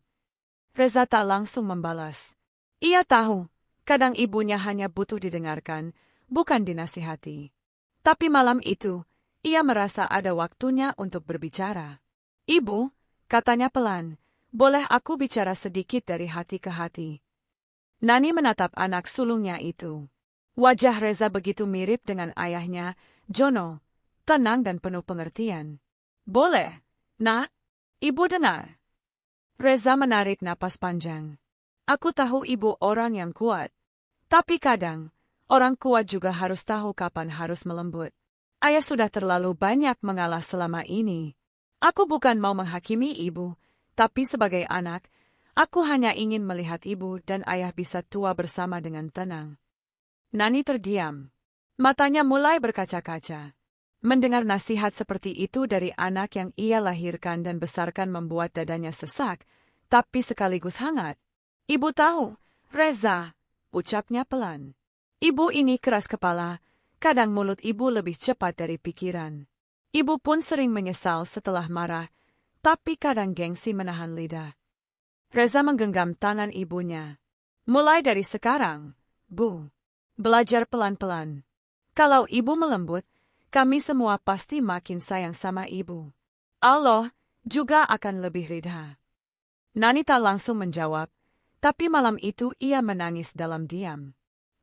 Reza tak langsung membalas. Ia tahu, kadang ibunya hanya butuh didengarkan, bukan dinasihati. Tapi malam itu, ia merasa ada waktunya untuk berbicara. "Ibu," katanya pelan, "boleh aku bicara sedikit dari hati ke hati?" Nani menatap anak sulungnya itu. Wajah Reza begitu mirip dengan ayahnya, Jono, tenang dan penuh pengertian. "Boleh, Nak. Ibu dengar." Reza menarik napas panjang. "Aku tahu ibu orang yang kuat. Tapi kadang, orang kuat juga harus tahu kapan harus melembut. Ayah sudah terlalu banyak mengalah selama ini. Aku bukan mau menghakimi ibu, tapi sebagai anak, aku hanya ingin melihat ibu dan ayah bisa tua bersama dengan tenang." Nani terdiam. Matanya mulai berkaca-kaca. Mendengar nasihat seperti itu dari anak yang ia lahirkan dan besarkan membuat dadanya sesak, tapi sekaligus hangat. Ibu tahu, Reza, ucapnya pelan. Ibu ini keras kepala, kadang mulut ibu lebih cepat dari pikiran. Ibu pun sering menyesal setelah marah, tapi kadang gengsi menahan lidah. Reza menggenggam tangan ibunya. Mulai dari sekarang, Bu. Belajar pelan-pelan. Kalau ibu melembut, kami semua pasti makin sayang sama ibu. Allah juga akan lebih ridha. Nani tak langsung menjawab, tapi malam itu ia menangis dalam diam.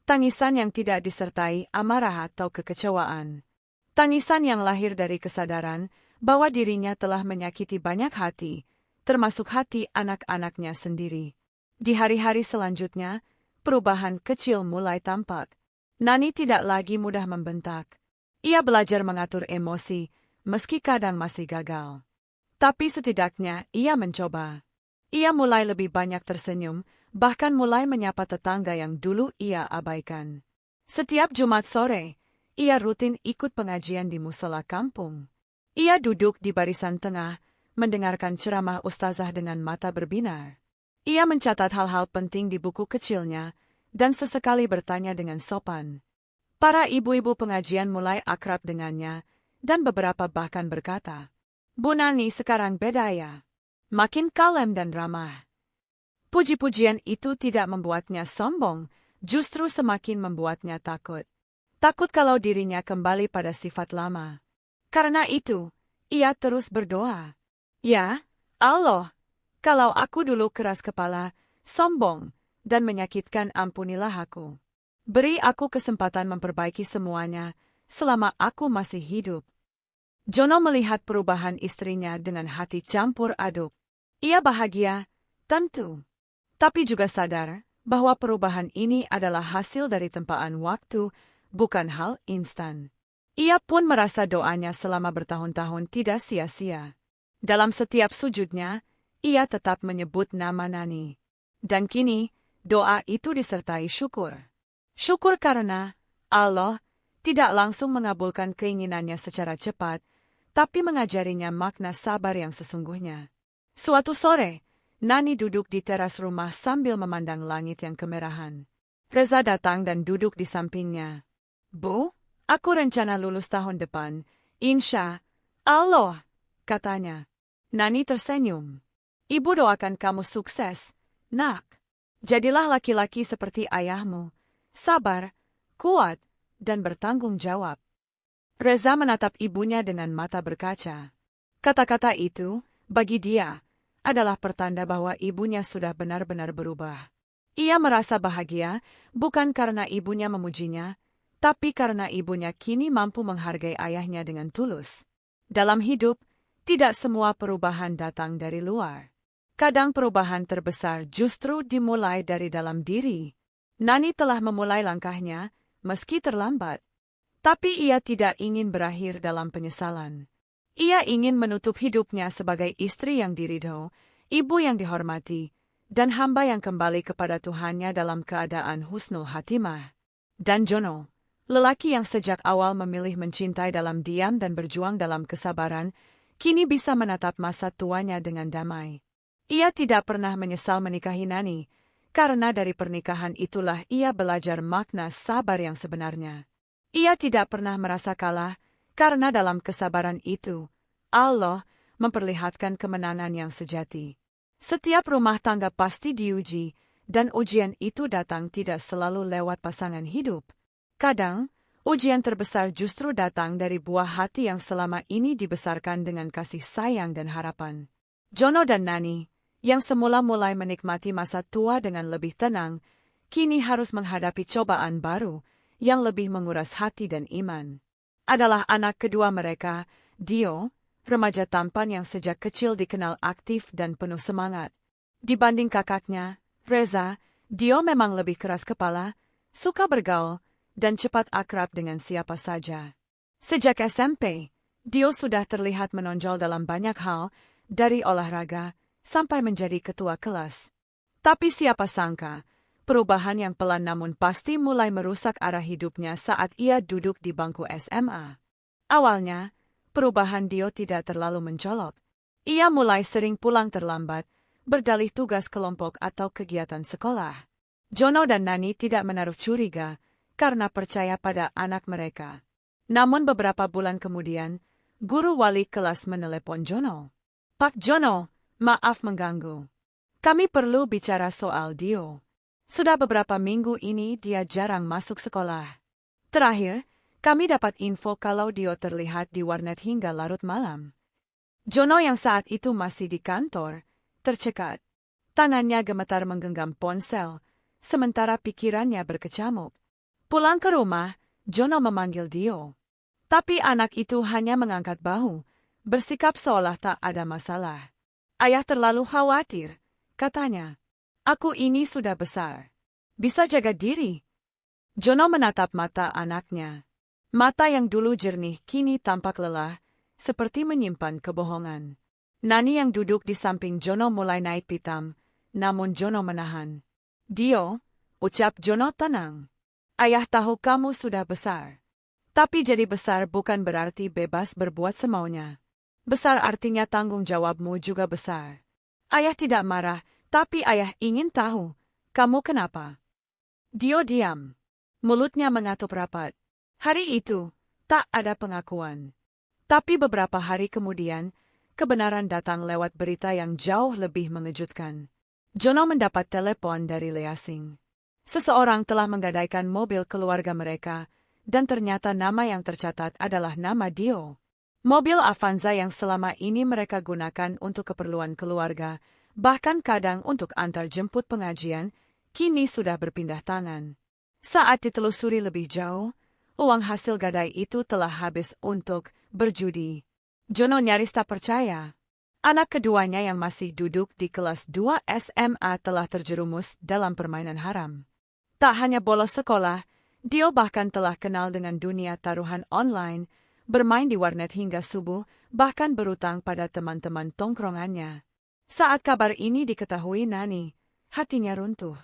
Tangisan yang tidak disertai amarah atau kekecewaan. Tangisan yang lahir dari kesadaran bahwa dirinya telah menyakiti banyak hati, termasuk hati anak-anaknya sendiri. Di hari-hari selanjutnya, perubahan kecil mulai tampak. Nani tidak lagi mudah membentak. Ia belajar mengatur emosi, meski kadang masih gagal. Tapi setidaknya ia mencoba. Ia mulai lebih banyak tersenyum, bahkan mulai menyapa tetangga yang dulu ia abaikan. Setiap Jumat sore, ia rutin ikut pengajian di musola kampung. Ia duduk di barisan tengah, mendengarkan ceramah ustazah dengan mata berbinar. Ia mencatat hal-hal penting di buku kecilnya, dan sesekali bertanya dengan sopan. Para ibu-ibu pengajian mulai akrab dengannya, dan beberapa bahkan berkata, "Bu Nani sekarang beda ya. Makin kalem dan ramah." Puji-pujian itu tidak membuatnya sombong, justru semakin membuatnya takut. Takut kalau dirinya kembali pada sifat lama. Karena itu, ia terus berdoa. "Ya, Allah, kalau aku dulu keras kepala, sombong, dan menyakitkan, ampunilah aku. Beri aku kesempatan memperbaiki semuanya selama aku masih hidup." Jono melihat perubahan istrinya dengan hati campur aduk. Ia bahagia, tentu. Tapi juga sadar bahwa perubahan ini adalah hasil dari tempaan waktu, bukan hal instan. Ia pun merasa doanya selama bertahun-tahun tidak sia-sia. Dalam setiap sujudnya, ia tetap menyebut nama Nani. Dan kini, doa itu disertai syukur. Syukur karena Allah tidak langsung mengabulkan keinginannya secara cepat, tapi mengajarinya makna sabar yang sesungguhnya. Suatu sore, Nani duduk di teras rumah sambil memandang langit yang kemerahan. Reza datang dan duduk di sampingnya. "Bu, aku rencana lulus tahun depan, insya Allah," katanya. Nani tersenyum. "Ibu doakan kamu sukses, nak. Jadilah laki-laki seperti ayahmu, sabar, kuat, dan bertanggung jawab." Reza menatap ibunya dengan mata berkaca. Kata-kata itu, bagi dia, adalah pertanda bahwa ibunya sudah benar-benar berubah. Ia merasa bahagia, bukan karena ibunya memujinya, tapi karena ibunya kini mampu menghargai ayahnya dengan tulus. Dalam hidup, tidak semua perubahan datang dari luar. Kadang perubahan terbesar justru dimulai dari dalam diri. Nani telah memulai langkahnya, meski terlambat. Tapi ia tidak ingin berakhir dalam penyesalan. Ia ingin menutup hidupnya sebagai istri yang diridho, ibu yang dihormati, dan hamba yang kembali kepada Tuhannya dalam keadaan husnul khatimah. Dan Jono, lelaki yang sejak awal memilih mencintai dalam diam dan berjuang dalam kesabaran, kini bisa menatap masa tuanya dengan damai. Ia tidak pernah menyesal menikahi Nani, karena dari pernikahan itulah ia belajar makna sabar yang sebenarnya. Ia tidak pernah merasa kalah, karena dalam kesabaran itu, Allah memperlihatkan kemenangan yang sejati. Setiap rumah tangga pasti diuji, dan ujian itu datang tidak selalu lewat pasangan hidup. Kadang, ujian terbesar justru datang dari buah hati yang selama ini dibesarkan dengan kasih sayang dan harapan. Jono dan Nani, yang semula mulai menikmati masa tua dengan lebih tenang, kini harus menghadapi cobaan baru, yang lebih menguras hati dan iman. Adalah anak kedua mereka, Dio, remaja tampan yang sejak kecil dikenal aktif dan penuh semangat. Dibanding kakaknya, Reza, Dio memang lebih keras kepala, suka bergaul, dan cepat akrab dengan siapa saja. Sejak SMP, Dio sudah terlihat menonjol dalam banyak hal, dari olahraga sampai menjadi ketua kelas. Tapi siapa sangka, perubahan yang pelan namun pasti mulai merusak arah hidupnya saat ia duduk di bangku SMA. Awalnya, perubahan Dio tidak terlalu mencolok. Ia mulai sering pulang terlambat, berdalih tugas kelompok atau kegiatan sekolah. Jono dan Nani tidak menaruh curiga karena percaya pada anak mereka. Namun beberapa bulan kemudian, guru wali kelas menelepon Jono. "Pak Jono, maaf mengganggu. Kami perlu bicara soal Dio. Sudah beberapa minggu ini dia jarang masuk sekolah. Terakhir, kami dapat info kalau Dio terlihat di warnet hingga larut malam." Jono yang saat itu masih di kantor, tercekat. Tangannya gemetar menggenggam ponsel, sementara pikirannya berkecamuk. Pulang ke rumah, Jono memanggil Dio. Tapi anak itu hanya mengangkat bahu, bersikap seolah tak ada masalah. "Ayah terlalu khawatir," katanya. "Aku ini sudah besar. Bisa jaga diri." Jono menatap mata anaknya. Mata yang dulu jernih kini tampak lelah, seperti menyimpan kebohongan. Nani yang duduk di samping Jono mulai naik pitam, namun Jono menahan. "Dio," ucap Jono tenang. "Ayah tahu kamu sudah besar. Tapi jadi besar bukan berarti bebas berbuat semaunya. Besar artinya tanggung jawabmu juga besar." "Ayah tidak marah, tapi ayah ingin tahu, kamu kenapa?" Dio diam. Mulutnya mengatup rapat. Hari itu, tak ada pengakuan. Tapi beberapa hari kemudian, kebenaran datang lewat berita yang jauh lebih mengejutkan. Jono mendapat telepon dari Lea Singh. Seseorang telah menggadaikan mobil keluarga mereka, dan ternyata nama yang tercatat adalah nama Dio. Mobil Avanza yang selama ini mereka gunakan untuk keperluan keluarga, bahkan kadang untuk antar jemput pengajian, kini sudah berpindah tangan. Saat ditelusuri lebih jauh, uang hasil gadai itu telah habis untuk berjudi. Jono nyaris tak percaya. Anak keduanya yang masih duduk di kelas 2 SMA telah terjerumus dalam permainan haram. Tak hanya bolos sekolah, Dio bahkan telah kenal dengan dunia taruhan online, bermain di warnet hingga subuh, bahkan berutang pada teman-teman tongkrongannya. Saat kabar ini diketahui Nani, hatinya runtuh.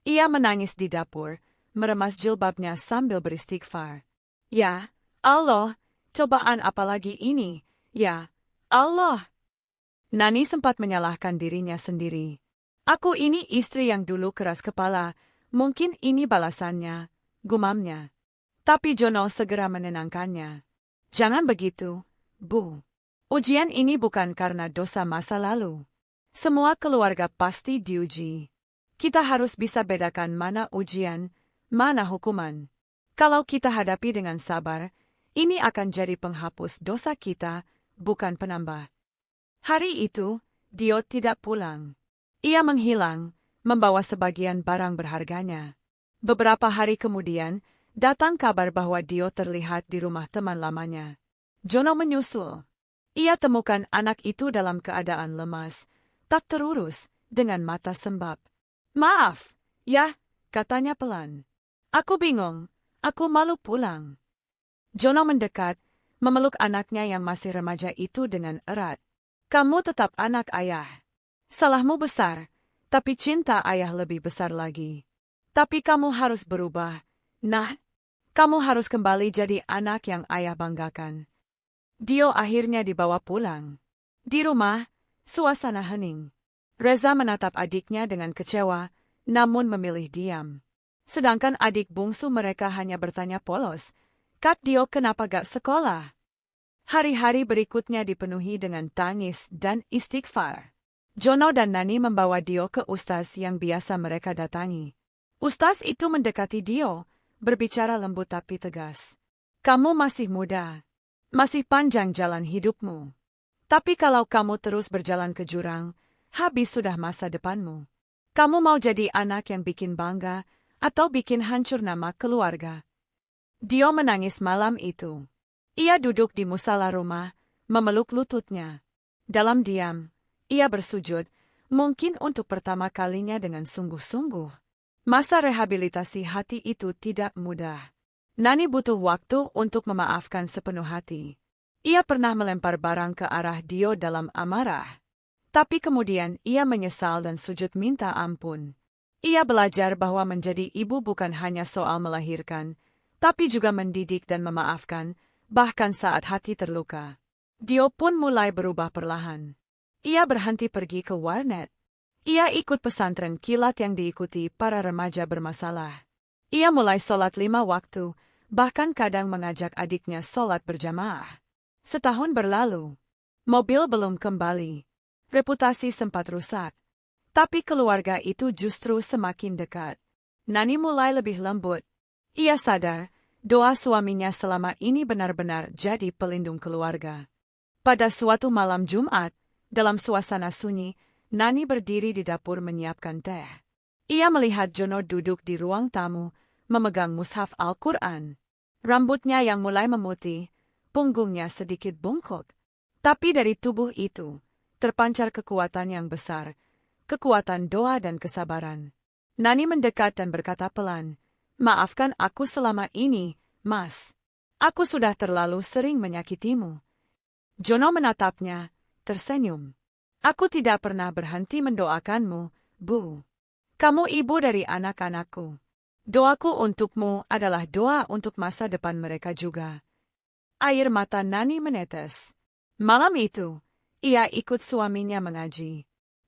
Ia menangis di dapur, meremas jilbabnya sambil beristighfar. "Ya Allah, cobaan apa lagi ini? Ya Allah." Nani sempat menyalahkan dirinya sendiri. "Aku ini istri yang dulu keras kepala, mungkin ini balasannya," gumamnya. Tapi Jono segera menenangkannya. "Jangan begitu, Bu. Ujian ini bukan karena dosa masa lalu. Semua keluarga pasti diuji. Kita harus bisa bedakan mana ujian, mana hukuman. Kalau kita hadapi dengan sabar, ini akan jadi penghapus dosa kita, bukan penambah." Hari itu, Dio tidak pulang. Ia menghilang, membawa sebagian barang berharganya. Beberapa hari kemudian, datang kabar bahwa Dio terlihat di rumah teman lamanya. Jono menyusul. Ia temukan anak itu dalam keadaan lemas, tak terurus, dengan mata sembab. "Maaf, ya," katanya pelan. "Aku bingung, aku malu pulang." Jono mendekat, memeluk anaknya yang masih remaja itu dengan erat. "Kamu tetap anak ayah. Salahmu besar, tapi cinta ayah lebih besar lagi. Tapi kamu harus berubah, nah. Kamu harus kembali jadi anak yang ayah banggakan." Dio akhirnya dibawa pulang. Di rumah, suasana hening. Reza menatap adiknya dengan kecewa, namun memilih diam. Sedangkan adik bungsu mereka hanya bertanya polos, "Kak Dio kenapa gak sekolah?" Hari-hari berikutnya dipenuhi dengan tangis dan istighfar. Jono dan Nani membawa Dio ke ustaz yang biasa mereka datangi. Ustaz itu mendekati Dio, berbicara lembut tapi tegas. "Kamu masih muda. Masih panjang jalan hidupmu. Tapi kalau kamu terus berjalan ke jurang, habis sudah masa depanmu. Kamu mau jadi anak yang bikin bangga, atau bikin hancur nama keluarga?" Dio menangis malam itu. Ia duduk di musala rumah, memeluk lututnya. Dalam diam, ia bersujud, mungkin untuk pertama kalinya dengan sungguh-sungguh. Masa rehabilitasi hati itu tidak mudah. Nani butuh waktu untuk memaafkan sepenuh hati. Ia pernah melempar barang ke arah Dio dalam amarah. Tapi kemudian ia menyesal dan sujud minta ampun. Ia belajar bahwa menjadi ibu bukan hanya soal melahirkan, tapi juga mendidik dan memaafkan, bahkan saat hati terluka. Dio pun mulai berubah perlahan. Ia berhenti pergi ke warnet. Ia ikut pesantren kilat yang diikuti para remaja bermasalah. Ia mulai sholat 5 waktu, bahkan kadang mengajak adiknya sholat berjamaah. Setahun berlalu. Mobil belum kembali. Reputasi sempat rusak. Tapi keluarga itu justru semakin dekat. Nani mulai lebih lembut. Ia sadar, doa suaminya selama ini benar-benar jadi pelindung keluarga. Pada suatu malam Jumat, dalam suasana sunyi, Nani berdiri di dapur menyiapkan teh. Ia melihat Jono duduk di ruang tamu, memegang mushaf Al-Quran. Rambutnya yang mulai memutih, punggungnya sedikit bungkuk. Tapi dari tubuh itu, terpancar kekuatan yang besar, kekuatan doa dan kesabaran. Nani mendekat dan berkata pelan, "Maafkan aku selama ini, Mas. Aku sudah terlalu sering menyakitimu." Jono menatapnya, tersenyum. "Aku tidak pernah berhenti mendoakanmu, Bu. Kamu ibu dari anak-anakku. Doaku untukmu adalah doa untuk masa depan mereka juga." Air mata Nani menetes. Malam itu, ia ikut suaminya mengaji.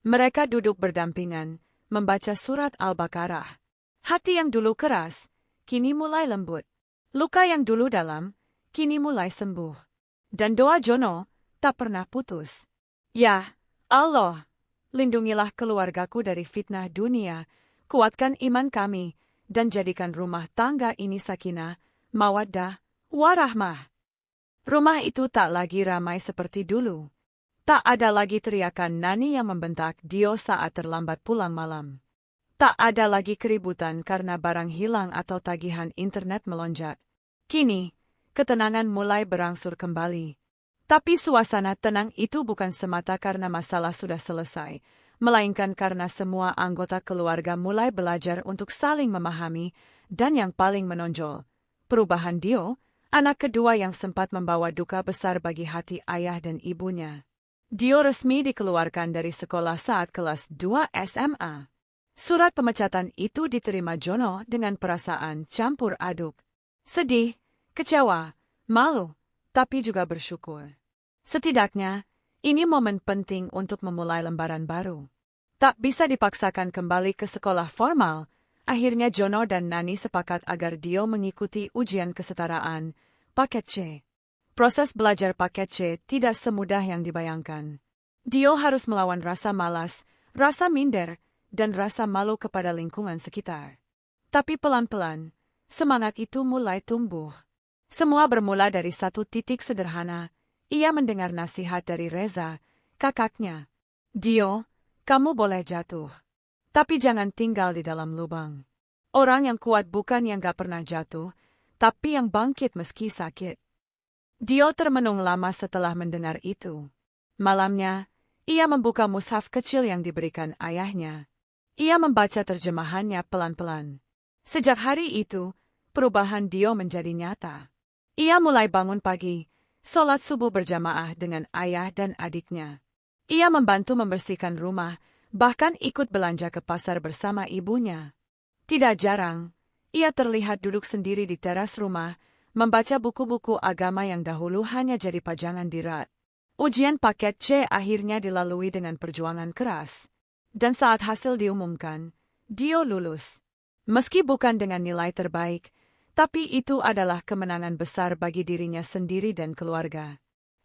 Mereka duduk berdampingan, membaca surat Al-Baqarah. Hati yang dulu keras, kini mulai lembut. Luka yang dulu dalam, kini mulai sembuh. Dan doa Jono tak pernah putus. "Ya Allah, lindungilah keluargaku dari fitnah dunia, kuatkan iman kami, dan jadikan rumah tangga ini sakinah, mawaddah, warahmah." Rumah itu tak lagi ramai seperti dulu. Tak ada lagi teriakan Nani yang membentak Dio saat terlambat pulang malam. Tak ada lagi keributan karena barang hilang atau tagihan internet melonjak. Kini, ketenangan mulai berangsur kembali. Tapi suasana tenang itu bukan semata karena masalah sudah selesai, melainkan karena semua anggota keluarga mulai belajar untuk saling memahami, dan yang paling menonjol, perubahan Dio, anak kedua yang sempat membawa duka besar bagi hati ayah dan ibunya. Dio resmi dikeluarkan dari sekolah saat kelas 2 SMA. Surat pemecatan itu diterima Jono dengan perasaan campur aduk. Sedih, kecewa, malu, tapi juga bersyukur. Setidaknya, ini momen penting untuk memulai lembaran baru. Tak bisa dipaksakan kembali ke sekolah formal, akhirnya Jono dan Nani sepakat agar Dio mengikuti ujian kesetaraan, paket C. Proses belajar paket C tidak semudah yang dibayangkan. Dio harus melawan rasa malas, rasa minder, dan rasa malu kepada lingkungan sekitar. Tapi pelan-pelan, semangat itu mulai tumbuh. Semua bermula dari satu titik sederhana. Ia mendengar nasihat dari Reza, kakaknya. "Dio, kamu boleh jatuh. Tapi jangan tinggal di dalam lubang. Orang yang kuat bukan yang gak pernah jatuh, tapi yang bangkit meski sakit." Dio termenung lama setelah mendengar itu. Malamnya, ia membuka mushaf kecil yang diberikan ayahnya. Ia membaca terjemahannya pelan-pelan. Sejak hari itu, perubahan Dio menjadi nyata. Ia mulai bangun pagi, sholat subuh berjamaah dengan ayah dan adiknya. Ia membantu membersihkan rumah, bahkan ikut belanja ke pasar bersama ibunya. Tidak jarang, ia terlihat duduk sendiri di teras rumah, membaca buku-buku agama yang dahulu hanya jadi pajangan di rak. Ujian paket C akhirnya dilalui dengan perjuangan keras. Dan saat hasil diumumkan, Dio lulus. Meski bukan dengan nilai terbaik, tapi itu adalah kemenangan besar bagi dirinya sendiri dan keluarga.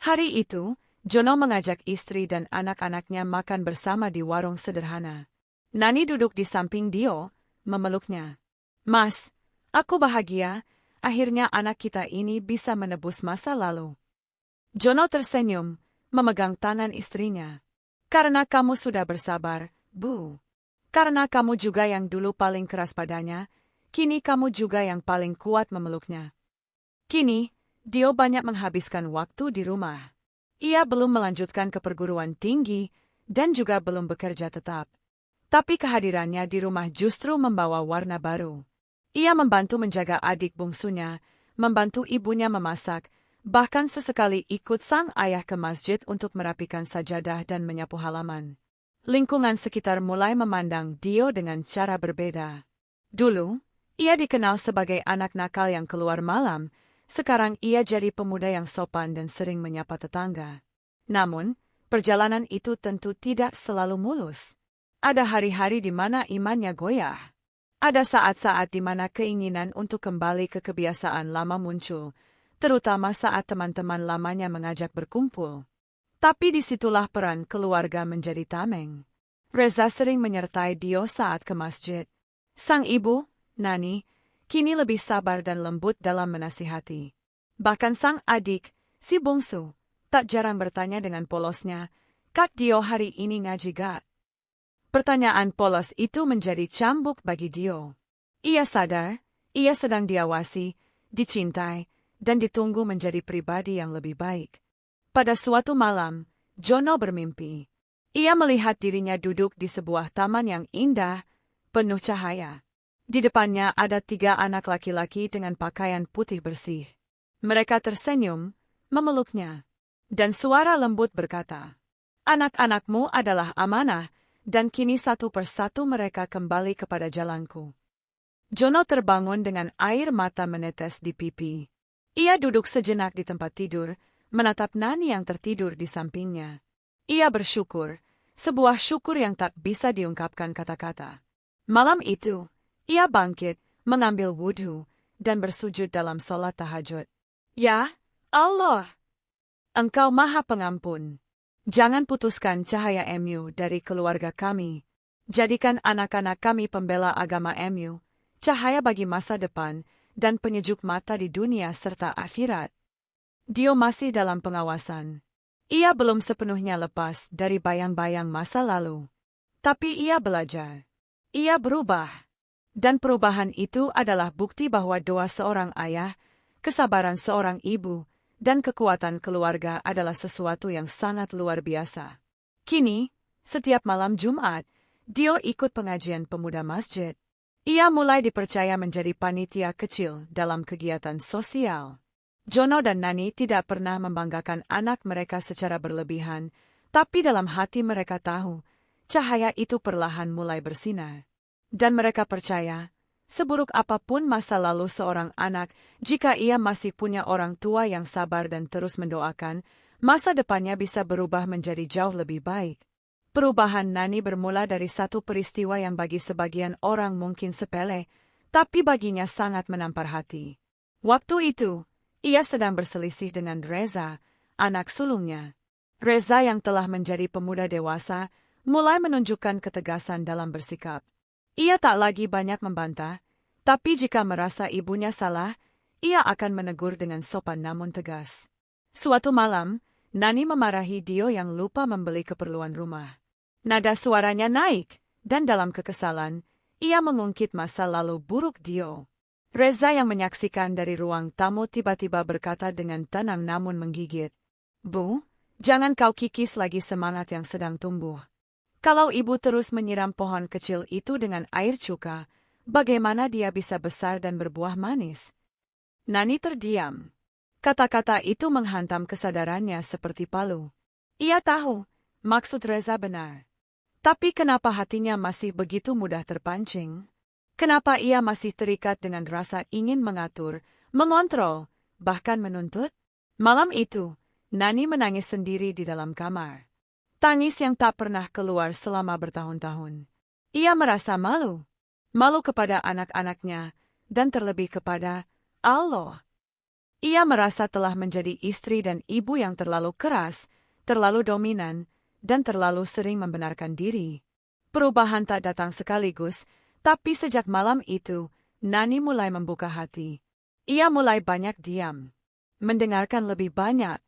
Hari itu, Jono mengajak istri dan anak-anaknya makan bersama di warung sederhana. Nani duduk di samping Dio, memeluknya. "Mas, aku bahagia. Akhirnya anak kita ini bisa menebus masa lalu." Jono tersenyum, memegang tangan istrinya. "Karena kamu sudah bersabar, Bu. Karena kamu juga yang dulu paling keras padanya, kini kamu juga yang paling kuat memeluknya." Kini, Dio banyak menghabiskan waktu di rumah. Ia belum melanjutkan ke perguruan tinggi, dan juga belum bekerja tetap. Tapi kehadirannya di rumah justru membawa warna baru. Ia membantu menjaga adik bungsunya, membantu ibunya memasak, bahkan sesekali ikut sang ayah ke masjid untuk merapikan sajadah dan menyapu halaman. Lingkungan sekitar mulai memandang Dio dengan cara berbeda. Dulu, ia dikenal sebagai anak nakal yang keluar malam, sekarang ia jadi pemuda yang sopan dan sering menyapa tetangga. Namun, perjalanan itu tentu tidak selalu mulus. Ada hari-hari di mana imannya goyah. Ada saat-saat di mana keinginan untuk kembali ke kebiasaan lama muncul, terutama saat teman-teman lamanya mengajak berkumpul. Tapi disitulah peran keluarga menjadi tameng. Reza sering menyertai Dio saat ke masjid. Sang ibu, Nani, kini lebih sabar dan lembut dalam menasihati. Bahkan sang adik, si bungsu, tak jarang bertanya dengan polosnya, "Kak Dio hari ini ngaji gak?" Pertanyaan polos itu menjadi cambuk bagi Dio. Ia sadar, ia sedang diawasi, dicintai, dan ditunggu menjadi pribadi yang lebih baik. Pada suatu malam, Jono bermimpi. Ia melihat dirinya duduk di sebuah taman yang indah, penuh cahaya. Di depannya ada 3 anak laki-laki dengan pakaian putih bersih. Mereka tersenyum, memeluknya. Dan suara lembut berkata, "Anak-anakmu adalah amanah, dan kini satu persatu mereka kembali kepada jalanku." Jono terbangun dengan air mata menetes di pipi. Ia duduk sejenak di tempat tidur, menatap Nani yang tertidur di sampingnya. Ia bersyukur, sebuah syukur yang tak bisa diungkapkan kata-kata. Malam itu, ia bangkit, mengambil wudhu, dan bersujud dalam sholat tahajud. "Ya, Allah, Engkau Maha Pengampun. Jangan putuskan cahaya MU dari keluarga kami. Jadikan anak-anak kami pembela agama MU, cahaya bagi masa depan, dan penyejuk mata di dunia serta akhirat." Dio masih dalam pengawasan. Ia belum sepenuhnya lepas dari bayang-bayang masa lalu. Tapi ia belajar. Ia berubah. Dan perubahan itu adalah bukti bahwa doa seorang ayah, kesabaran seorang ibu, dan kekuatan keluarga adalah sesuatu yang sangat luar biasa. Kini, setiap malam Jumat, Dio ikut pengajian pemuda masjid. Ia mulai dipercaya menjadi panitia kecil dalam kegiatan sosial. Jono dan Nani tidak pernah membanggakan anak mereka secara berlebihan, tapi dalam hati mereka tahu, cahaya itu perlahan mulai bersinar. Dan mereka percaya, seburuk apapun masa lalu seorang anak, jika ia masih punya orang tua yang sabar dan terus mendoakan, masa depannya bisa berubah menjadi jauh lebih baik. Perubahan Nani bermula dari satu peristiwa yang bagi sebagian orang mungkin sepele, tapi baginya sangat menampar hati. Waktu itu, ia sedang berselisih dengan Reza, anak sulungnya. Reza yang telah menjadi pemuda dewasa, mulai menunjukkan ketegasan dalam bersikap. Ia tak lagi banyak membantah, tapi jika merasa ibunya salah, ia akan menegur dengan sopan namun tegas. Suatu malam, Nani memarahi Dio yang lupa membeli keperluan rumah. Nada suaranya naik, dan dalam kekesalan, ia mengungkit masa lalu buruk Dio. Reza yang menyaksikan dari ruang tamu tiba-tiba berkata dengan tenang namun menggigit, "Bu, jangan kau kikis lagi semangat yang sedang tumbuh. Kalau ibu terus menyiram pohon kecil itu dengan air cuka, bagaimana dia bisa besar dan berbuah manis?" Nani terdiam. Kata-kata itu menghantam kesadarannya seperti palu. Ia tahu, maksud Reza benar. Tapi kenapa hatinya masih begitu mudah terpancing? Kenapa ia masih terikat dengan rasa ingin mengatur, mengontrol, bahkan menuntut? Malam itu, Nani menangis sendiri di dalam kamar. Tangis yang tak pernah keluar selama bertahun-tahun. Ia merasa malu. Malu kepada anak-anaknya, dan terlebih kepada Allah. Ia merasa telah menjadi istri dan ibu yang terlalu keras, terlalu dominan, dan terlalu sering membenarkan diri. Perubahan tak datang sekaligus, tapi sejak malam itu, Nani mulai membuka hati. Ia mulai banyak diam, mendengarkan lebih banyak.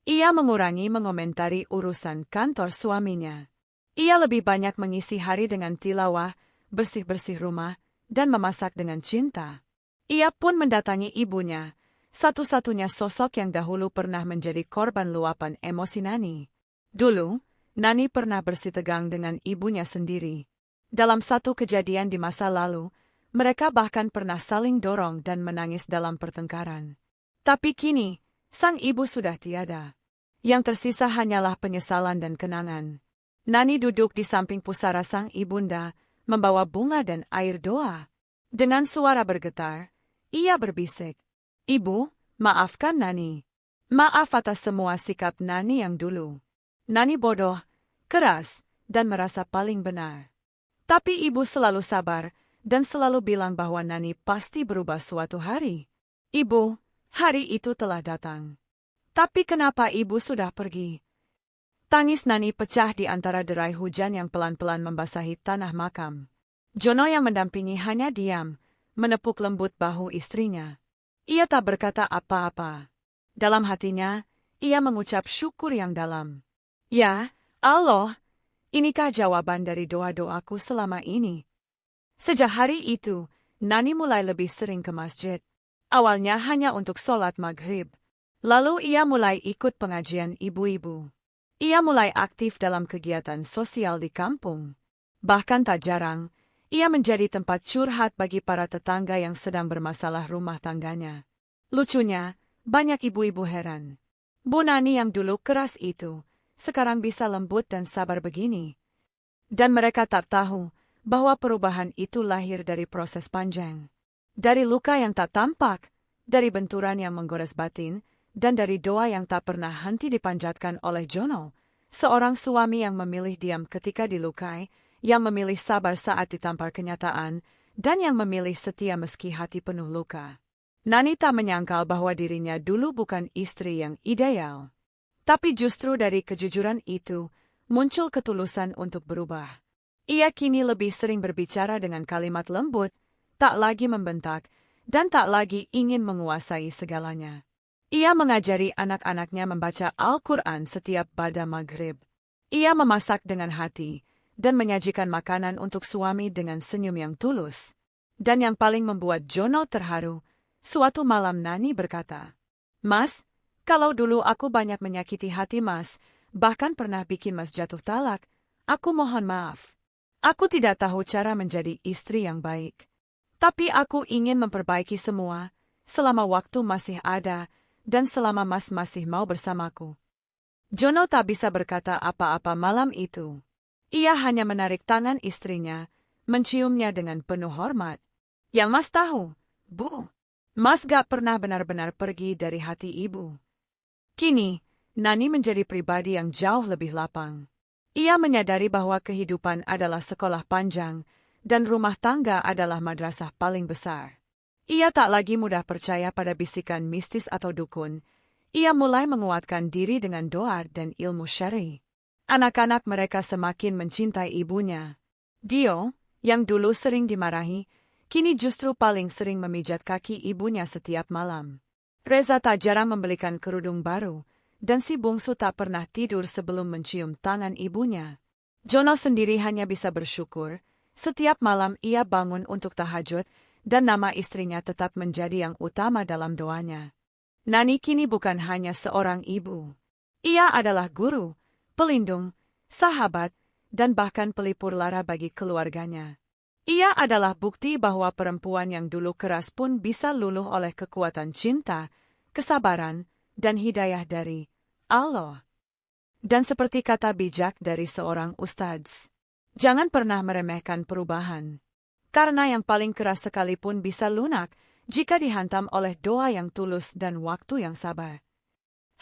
Ia mengurangi mengomentari urusan kantor suaminya. Ia lebih banyak mengisi hari dengan tilawah, bersih-bersih rumah, dan memasak dengan cinta. Ia pun mendatangi ibunya, satu-satunya sosok yang dahulu pernah menjadi korban luapan emosi Nani. Dulu, Nani pernah bersitegang dengan ibunya sendiri. Dalam satu kejadian di masa lalu, mereka bahkan pernah saling dorong dan menangis dalam pertengkaran. Tapi kini, sang ibu sudah tiada. Yang tersisa hanyalah penyesalan dan kenangan. Nani duduk di samping pusara sang ibunda, membawa bunga dan air doa. Dengan suara bergetar, ia berbisik, "Ibu, maafkan Nani. Maaf atas semua sikap Nani yang dulu. Nani bodoh, keras, dan merasa paling benar. Tapi ibu selalu sabar dan selalu bilang bahwa Nani pasti berubah suatu hari. Ibu, hari itu telah datang. Tapi kenapa ibu sudah pergi? Tangis Nani pecah di antara derai hujan yang pelan-pelan membasahi tanah makam. Jono yang mendampingi hanya diam, menepuk lembut bahu istrinya. Ia tak berkata apa-apa. Dalam hatinya, ia mengucap syukur yang dalam. Ya, Allah, inikah jawaban dari doa-doaku selama ini? Sejak hari itu, Nani mulai lebih sering ke masjid. Awalnya hanya untuk sholat maghrib. Lalu ia mulai ikut pengajian ibu-ibu. Ia mulai aktif dalam kegiatan sosial di kampung. Bahkan tak jarang, ia menjadi tempat curhat bagi para tetangga yang sedang bermasalah rumah tangganya. Lucunya, banyak ibu-ibu heran. Bu Nani yang dulu keras itu, sekarang bisa lembut dan sabar begini. Dan mereka tak tahu bahwa perubahan itu lahir dari proses panjang. Dari luka yang tak tampak, dari benturan yang menggores batin, dan dari doa yang tak pernah henti dipanjatkan oleh Jono, seorang suami yang memilih diam ketika dilukai, yang memilih sabar saat ditampar kenyataan, dan yang memilih setia meski hati penuh luka. Nani tak menyangkal bahwa dirinya dulu bukan istri yang ideal. Tapi justru dari kejujuran itu, muncul ketulusan untuk berubah. Ia kini lebih sering berbicara dengan kalimat lembut, tak lagi membentak, dan tak lagi ingin menguasai segalanya. Ia mengajari anak-anaknya membaca Al-Quran setiap pada maghrib. Ia memasak dengan hati, dan menyajikan makanan untuk suami dengan senyum yang tulus. Dan yang paling membuat Jono terharu, suatu malam Nani berkata, "Mas, kalau dulu aku banyak menyakiti hati Mas, bahkan pernah bikin Mas jatuh talak, aku mohon maaf. Aku tidak tahu cara menjadi istri yang baik. Tapi aku ingin memperbaiki semua, selama waktu masih ada, dan selama Mas masih mau bersamaku." Jono tak bisa berkata apa-apa malam itu. Ia hanya menarik tangan istrinya, menciumnya dengan penuh hormat. "Yang Mas tahu, Bu, Mas gak pernah benar-benar pergi dari hati Ibu." Kini, Nani menjadi pribadi yang jauh lebih lapang. Ia menyadari bahwa kehidupan adalah sekolah panjang, dan rumah tangga adalah madrasah paling besar. Ia tak lagi mudah percaya pada bisikan mistis atau dukun. Ia mulai menguatkan diri dengan doa dan ilmu syar'i. Anak-anak mereka semakin mencintai ibunya. Dio, yang dulu sering dimarahi, kini justru paling sering memijat kaki ibunya setiap malam. Reza tak jarang membelikan kerudung baru, dan si bungsu tak pernah tidur sebelum mencium tangan ibunya. Jono sendiri hanya bisa bersyukur, setiap malam ia bangun untuk tahajud, dan nama istrinya tetap menjadi yang utama dalam doanya. Nani kini bukan hanya seorang ibu. Ia adalah guru, pelindung, sahabat, dan bahkan pelipur lara bagi keluarganya. Ia adalah bukti bahwa perempuan yang dulu keras pun bisa luluh oleh kekuatan cinta, kesabaran, dan hidayah dari Allah. Dan seperti kata bijak dari seorang ustadz, jangan pernah meremehkan perubahan. Karena yang paling keras sekalipun bisa lunak jika dihantam oleh doa yang tulus dan waktu yang sabar.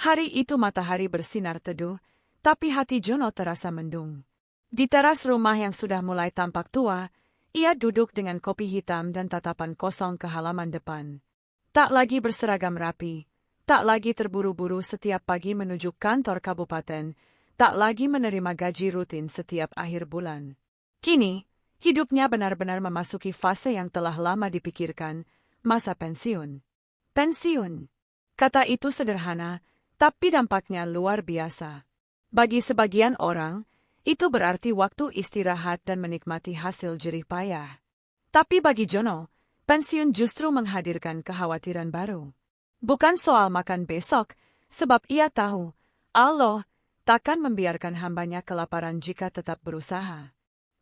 Hari itu matahari bersinar teduh, tapi hati Jono terasa mendung. Di teras rumah yang sudah mulai tampak tua, ia duduk dengan kopi hitam dan tatapan kosong ke halaman depan. Tak lagi berseragam rapi, tak lagi terburu-buru setiap pagi menuju kantor kabupaten, tak lagi menerima gaji rutin setiap akhir bulan. Kini, hidupnya benar-benar memasuki fase yang telah lama dipikirkan, masa pensiun. Pensiun. Kata itu sederhana, tapi dampaknya luar biasa. Bagi sebagian orang, itu berarti waktu istirahat dan menikmati hasil jerih payah. Tapi bagi Jono, pensiun justru menghadirkan kekhawatiran baru. Bukan soal makan besok, sebab ia tahu, Allah takkan membiarkan hambanya kelaparan jika tetap berusaha.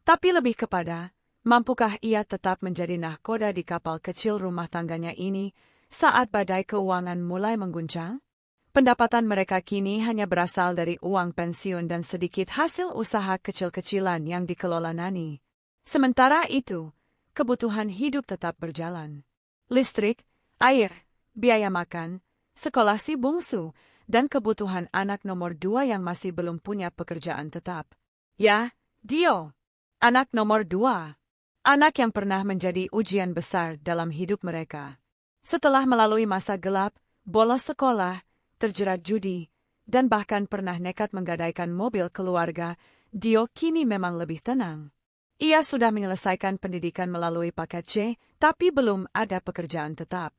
Tapi lebih kepada, mampukah ia tetap menjadi nahkoda di kapal kecil rumah tangganya ini saat badai keuangan mulai mengguncang? Pendapatan mereka kini hanya berasal dari uang pensiun dan sedikit hasil usaha kecil-kecilan yang dikelola Nani. Sementara itu, kebutuhan hidup tetap berjalan. Listrik, air, biaya makan, sekolah si bungsu, dan kebutuhan anak nomor 2 yang masih belum punya pekerjaan tetap. Ya, Dio. Anak nomor 2. Anak yang pernah menjadi ujian besar dalam hidup mereka. Setelah melalui masa gelap, bolos sekolah, terjerat judi, dan bahkan pernah nekat menggadaikan mobil keluarga, Dio kini memang lebih tenang. Ia sudah menyelesaikan pendidikan melalui paket C, tapi belum ada pekerjaan tetap.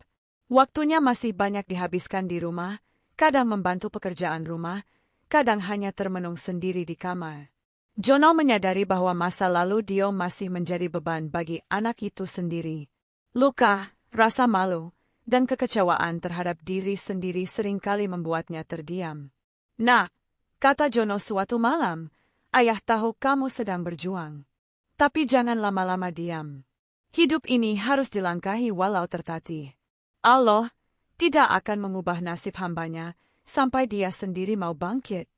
Waktunya masih banyak dihabiskan di rumah, kadang membantu pekerjaan rumah, kadang hanya termenung sendiri di kamar. Jono menyadari bahwa masa lalu Dio masih menjadi beban bagi anak itu sendiri. Luka, rasa malu, dan kekecewaan terhadap diri sendiri seringkali membuatnya terdiam. "Nak," kata Jono suatu malam, "ayah tahu kamu sedang berjuang. Tapi jangan lama-lama diam. Hidup ini harus dilangkahi walau tertatih. Allah tidak akan mengubah nasib hambanya sampai dia sendiri mau bangkit."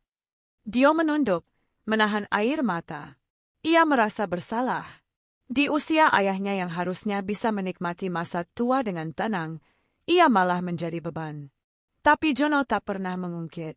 Dio menunduk, menahan air mata. Ia merasa bersalah. Di usia ayahnya yang harusnya bisa menikmati masa tua dengan tenang, ia malah menjadi beban. Tapi Jono tak pernah mengungkit,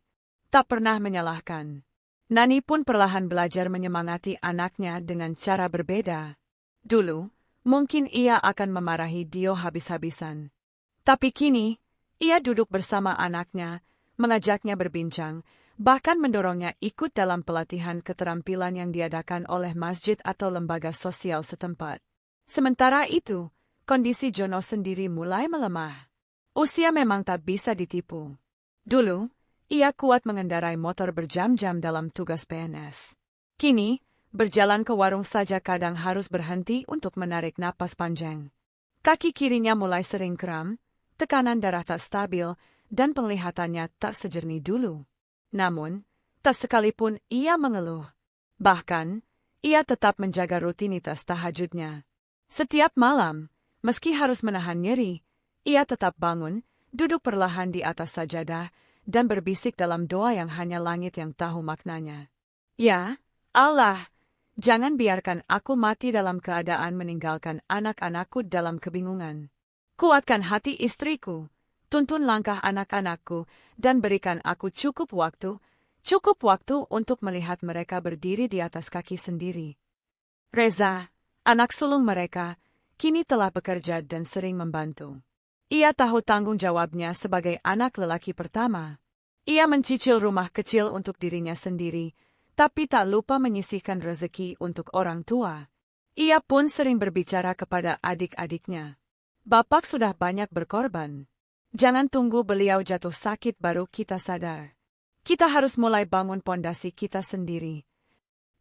tak pernah menyalahkan. Nani pun perlahan belajar menyemangati anaknya dengan cara berbeda. Dulu, mungkin ia akan memarahi Dio habis-habisan. Tapi kini, ia duduk bersama anaknya, mengajaknya berbincang, bahkan mendorongnya ikut dalam pelatihan keterampilan yang diadakan oleh masjid atau lembaga sosial setempat. Sementara itu, kondisi Jono sendiri mulai melemah. Usia memang tak bisa ditipu. Dulu, ia kuat mengendarai motor berjam-jam dalam tugas PNS. Kini, berjalan ke warung saja kadang harus berhenti untuk menarik napas panjang. Kaki kirinya mulai sering kram, tekanan darah tak stabil, dan penglihatannya tak sejernih dulu. Namun, tak sekalipun ia mengeluh. Bahkan, ia tetap menjaga rutinitas tahajudnya. Setiap malam, meski harus menahan nyeri, ia tetap bangun, duduk perlahan di atas sajadah, dan berbisik dalam doa yang hanya langit yang tahu maknanya. "Ya, Allah, jangan biarkan aku mati dalam keadaan meninggalkan anak-anakku dalam kebingungan. Kuatkan hati istriku, tuntun langkah anak-anakku, dan berikan aku cukup waktu untuk melihat mereka berdiri di atas kaki sendiri." Reza, anak sulung mereka, kini telah bekerja dan sering membantu. Ia tahu tanggung jawabnya sebagai anak lelaki pertama. Ia mencicil rumah kecil untuk dirinya sendiri, tapi tak lupa menyisihkan rezeki untuk orang tua. Ia pun sering berbicara kepada adik-adiknya. "Bapak sudah banyak berkorban. Jangan tunggu beliau jatuh sakit baru kita sadar. Kita harus mulai bangun pondasi kita sendiri."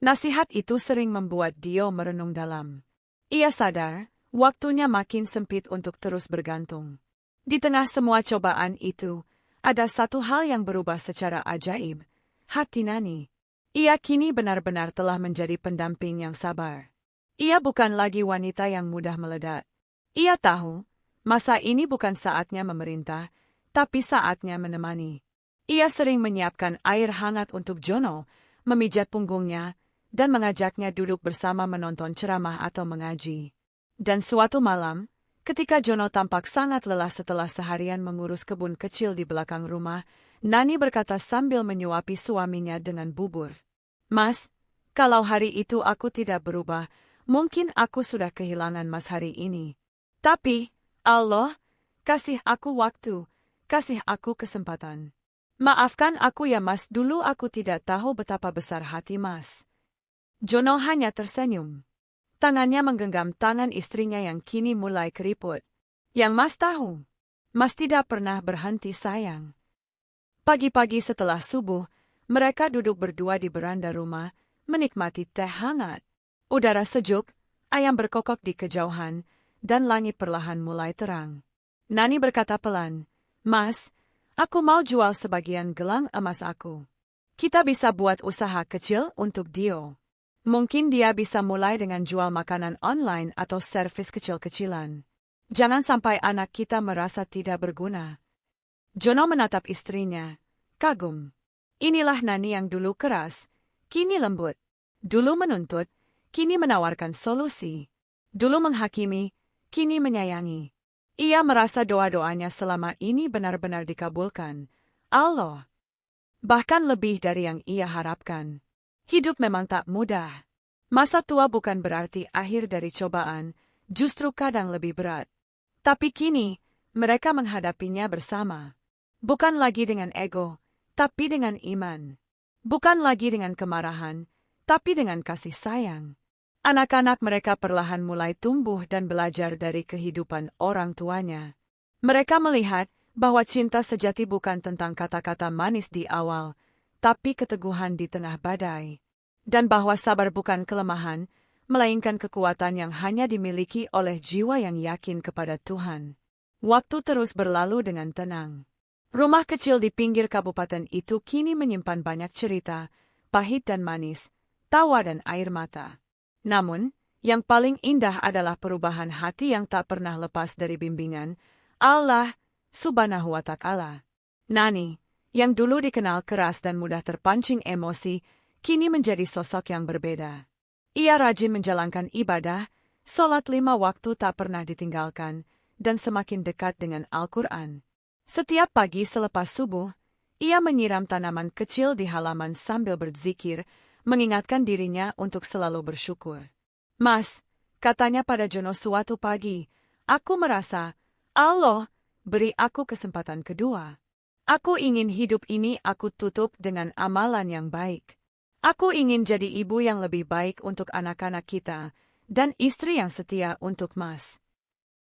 Nasihat itu sering membuat Dio merenung dalam. Ia sadar, waktunya makin sempit untuk terus bergantung. Di tengah semua cobaan itu, ada satu hal yang berubah secara ajaib, hati Nani. Ia kini benar-benar telah menjadi pendamping yang sabar. Ia bukan lagi wanita yang mudah meledak. Ia tahu, masa ini bukan saatnya memerintah, tapi saatnya menemani. Ia sering menyiapkan air hangat untuk Jono, memijat punggungnya, dan mengajaknya duduk bersama menonton ceramah atau mengaji. Dan suatu malam, ketika Jono tampak sangat lelah setelah seharian mengurus kebun kecil di belakang rumah, Nani berkata sambil menyuapi suaminya dengan bubur. "Mas, kalau hari itu aku tidak berubah, mungkin aku sudah kehilangan Mas hari ini. Tapi, Allah, kasih aku waktu, kasih aku kesempatan. Maafkan aku ya Mas, dulu aku tidak tahu betapa besar hati Mas." Jono hanya tersenyum. Tangannya menggenggam tangan istrinya yang kini mulai keriput. "Yang Mas tahu, Mas tidak pernah berhenti sayang." Pagi-pagi setelah subuh, mereka duduk berdua di beranda rumah, menikmati teh hangat. Udara sejuk, ayam berkokok di kejauhan, dan langit perlahan mulai terang. Nani berkata pelan, "Mas, aku mau jual sebagian gelang emas aku. Kita bisa buat usaha kecil untuk Dio. Mungkin dia bisa mulai dengan jual makanan online atau servis kecil-kecilan. Jangan sampai anak kita merasa tidak berguna." Jono menatap istrinya, kagum. Inilah Nani yang dulu keras, kini lembut. Dulu menuntut, kini menawarkan solusi. Dulu menghakimi, kini menyayangi. Ia merasa doa-doanya selama ini benar-benar dikabulkan. Allah. Bahkan lebih dari yang ia harapkan. Hidup memang tak mudah. Masa tua bukan berarti akhir dari cobaan, justru kadang lebih berat. Tapi kini, mereka menghadapinya bersama. Bukan lagi dengan ego, tapi dengan iman. Bukan lagi dengan kemarahan, tapi dengan kasih sayang. Anak-anak mereka perlahan mulai tumbuh dan belajar dari kehidupan orang tuanya. Mereka melihat bahwa cinta sejati bukan tentang kata-kata manis di awal, tapi keteguhan di tengah badai. Dan bahwa sabar bukan kelemahan, melainkan kekuatan yang hanya dimiliki oleh jiwa yang yakin kepada Tuhan. Waktu terus berlalu dengan tenang. Rumah kecil di pinggir kabupaten itu kini menyimpan banyak cerita, pahit dan manis, tawa dan air mata. Namun, yang paling indah adalah perubahan hati yang tak pernah lepas dari bimbingan Allah Subhanahu wa Ta'ala. Nani, yang dulu dikenal keras dan mudah terpancing emosi, kini menjadi sosok yang berbeda. Ia rajin menjalankan ibadah, sholat 5 waktu tak pernah ditinggalkan, dan semakin dekat dengan Al-Quran. Setiap pagi selepas subuh, ia menyiram tanaman kecil di halaman sambil berzikir, mengingatkan dirinya untuk selalu bersyukur. Mas, katanya pada Jono suatu pagi, aku merasa, Allah, beri aku kesempatan kedua. Aku ingin hidup ini aku tutup dengan amalan yang baik. Aku ingin jadi ibu yang lebih baik untuk anak-anak kita, dan istri yang setia untuk Mas.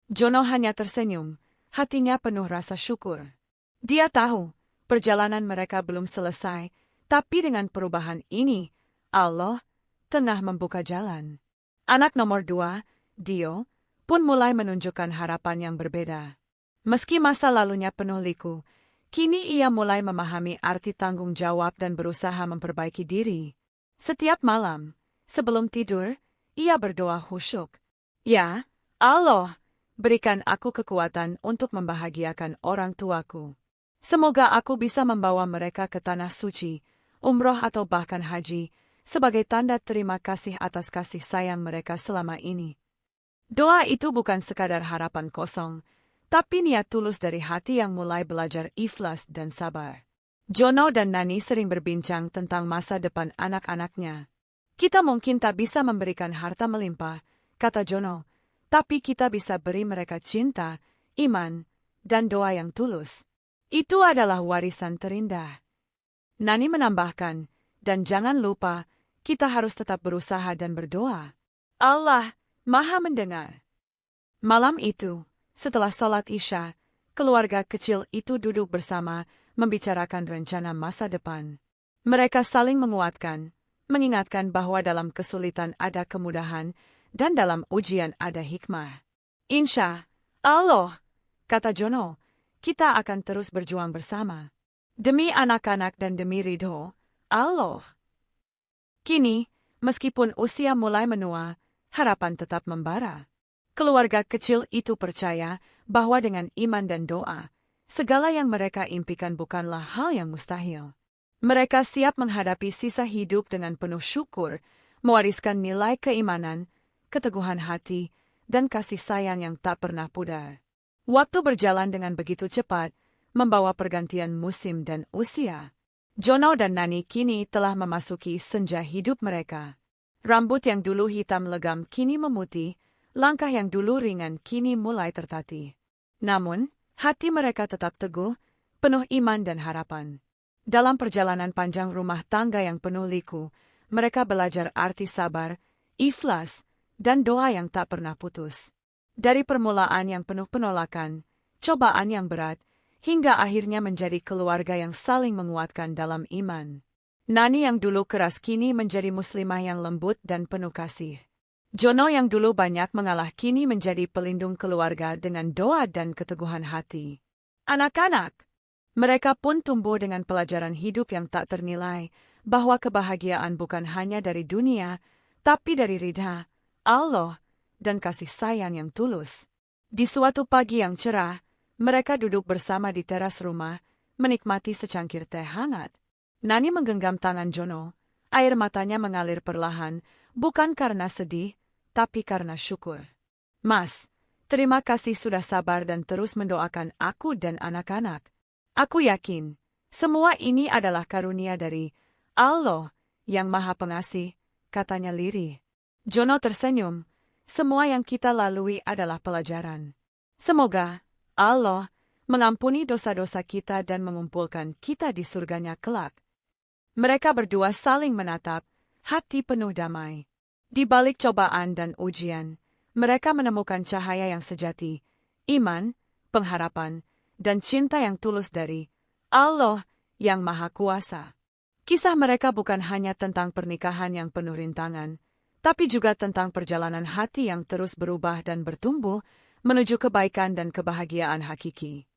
Jono hanya tersenyum, hatinya penuh rasa syukur. Dia tahu, perjalanan mereka belum selesai, tapi dengan perubahan ini, Allah tengah membuka jalan. Anak nomor 2, Dio, pun mulai menunjukkan harapan yang berbeda. Meski masa lalunya penuh liku, kini ia mulai memahami arti tanggung jawab dan berusaha memperbaiki diri. Setiap malam, sebelum tidur, ia berdoa khusyuk. Ya, Allah, berikan aku kekuatan untuk membahagiakan orang tuaku. Semoga aku bisa membawa mereka ke tanah suci, umroh atau bahkan haji, sebagai tanda terima kasih atas kasih sayang mereka selama ini. Doa itu bukan sekadar harapan kosong, tapi niat tulus dari hati yang mulai belajar ikhlas dan sabar. Jono dan Nani sering berbincang tentang masa depan anak-anaknya. Kita mungkin tak bisa memberikan harta melimpah, kata Jono, tapi kita bisa beri mereka cinta, iman, dan doa yang tulus. Itu adalah warisan terindah. Nani menambahkan, dan jangan lupa, kita harus tetap berusaha dan berdoa. Allah Maha mendengar. Malam itu, setelah sholat Isya, keluarga kecil itu duduk bersama, membicarakan rencana masa depan. Mereka saling menguatkan, mengingatkan bahwa dalam kesulitan ada kemudahan, dan dalam ujian ada hikmah. Insya Allah, kata Jono, kita akan terus berjuang bersama. Demi anak-anak dan demi ridho Allah. Kini, meskipun usia mulai menua, harapan tetap membara. Keluarga kecil itu percaya bahwa dengan iman dan doa, segala yang mereka impikan bukanlah hal yang mustahil. Mereka siap menghadapi sisa hidup dengan penuh syukur, mewariskan nilai keimanan, keteguhan hati, dan kasih sayang yang tak pernah pudar. Waktu berjalan dengan begitu cepat, membawa pergantian musim dan usia. Jono dan Nani kini telah memasuki senja hidup mereka. Rambut yang dulu hitam legam kini memutih, langkah yang dulu ringan kini mulai tertatih. Namun, hati mereka tetap teguh, penuh iman dan harapan. Dalam perjalanan panjang rumah tangga yang penuh liku, mereka belajar arti sabar, ikhlas, dan doa yang tak pernah putus. Dari permulaan yang penuh penolakan, cobaan yang berat, hingga akhirnya menjadi keluarga yang saling menguatkan dalam iman. Nani yang dulu keras kini menjadi muslimah yang lembut dan penuh kasih. Jono yang dulu banyak mengalah kini menjadi pelindung keluarga dengan doa dan keteguhan hati. Anak-anak, mereka pun tumbuh dengan pelajaran hidup yang tak ternilai, bahwa kebahagiaan bukan hanya dari dunia, tapi dari ridha Allah dan kasih sayang yang tulus. Di suatu pagi yang cerah, mereka duduk bersama di teras rumah, menikmati secangkir teh hangat. Nani menggenggam tangan Jono, air matanya mengalir perlahan, bukan karena sedih, tapi karena syukur. Mas, terima kasih sudah sabar dan terus mendoakan aku dan anak-anak. Aku yakin, semua ini adalah karunia dari Allah yang Maha Pengasih, katanya lirih. Jono tersenyum. Semua yang kita lalui adalah pelajaran. Semoga Allah mengampuni dosa-dosa kita dan mengumpulkan kita di surganya kelak. Mereka berdua saling menatap, hati penuh damai. Di balik cobaan dan ujian, mereka menemukan cahaya yang sejati, iman, pengharapan, dan cinta yang tulus dari Allah yang Maha Kuasa. Kisah mereka bukan hanya tentang pernikahan yang penuh rintangan, tapi juga tentang perjalanan hati yang terus berubah dan bertumbuh menuju kebaikan dan kebahagiaan hakiki.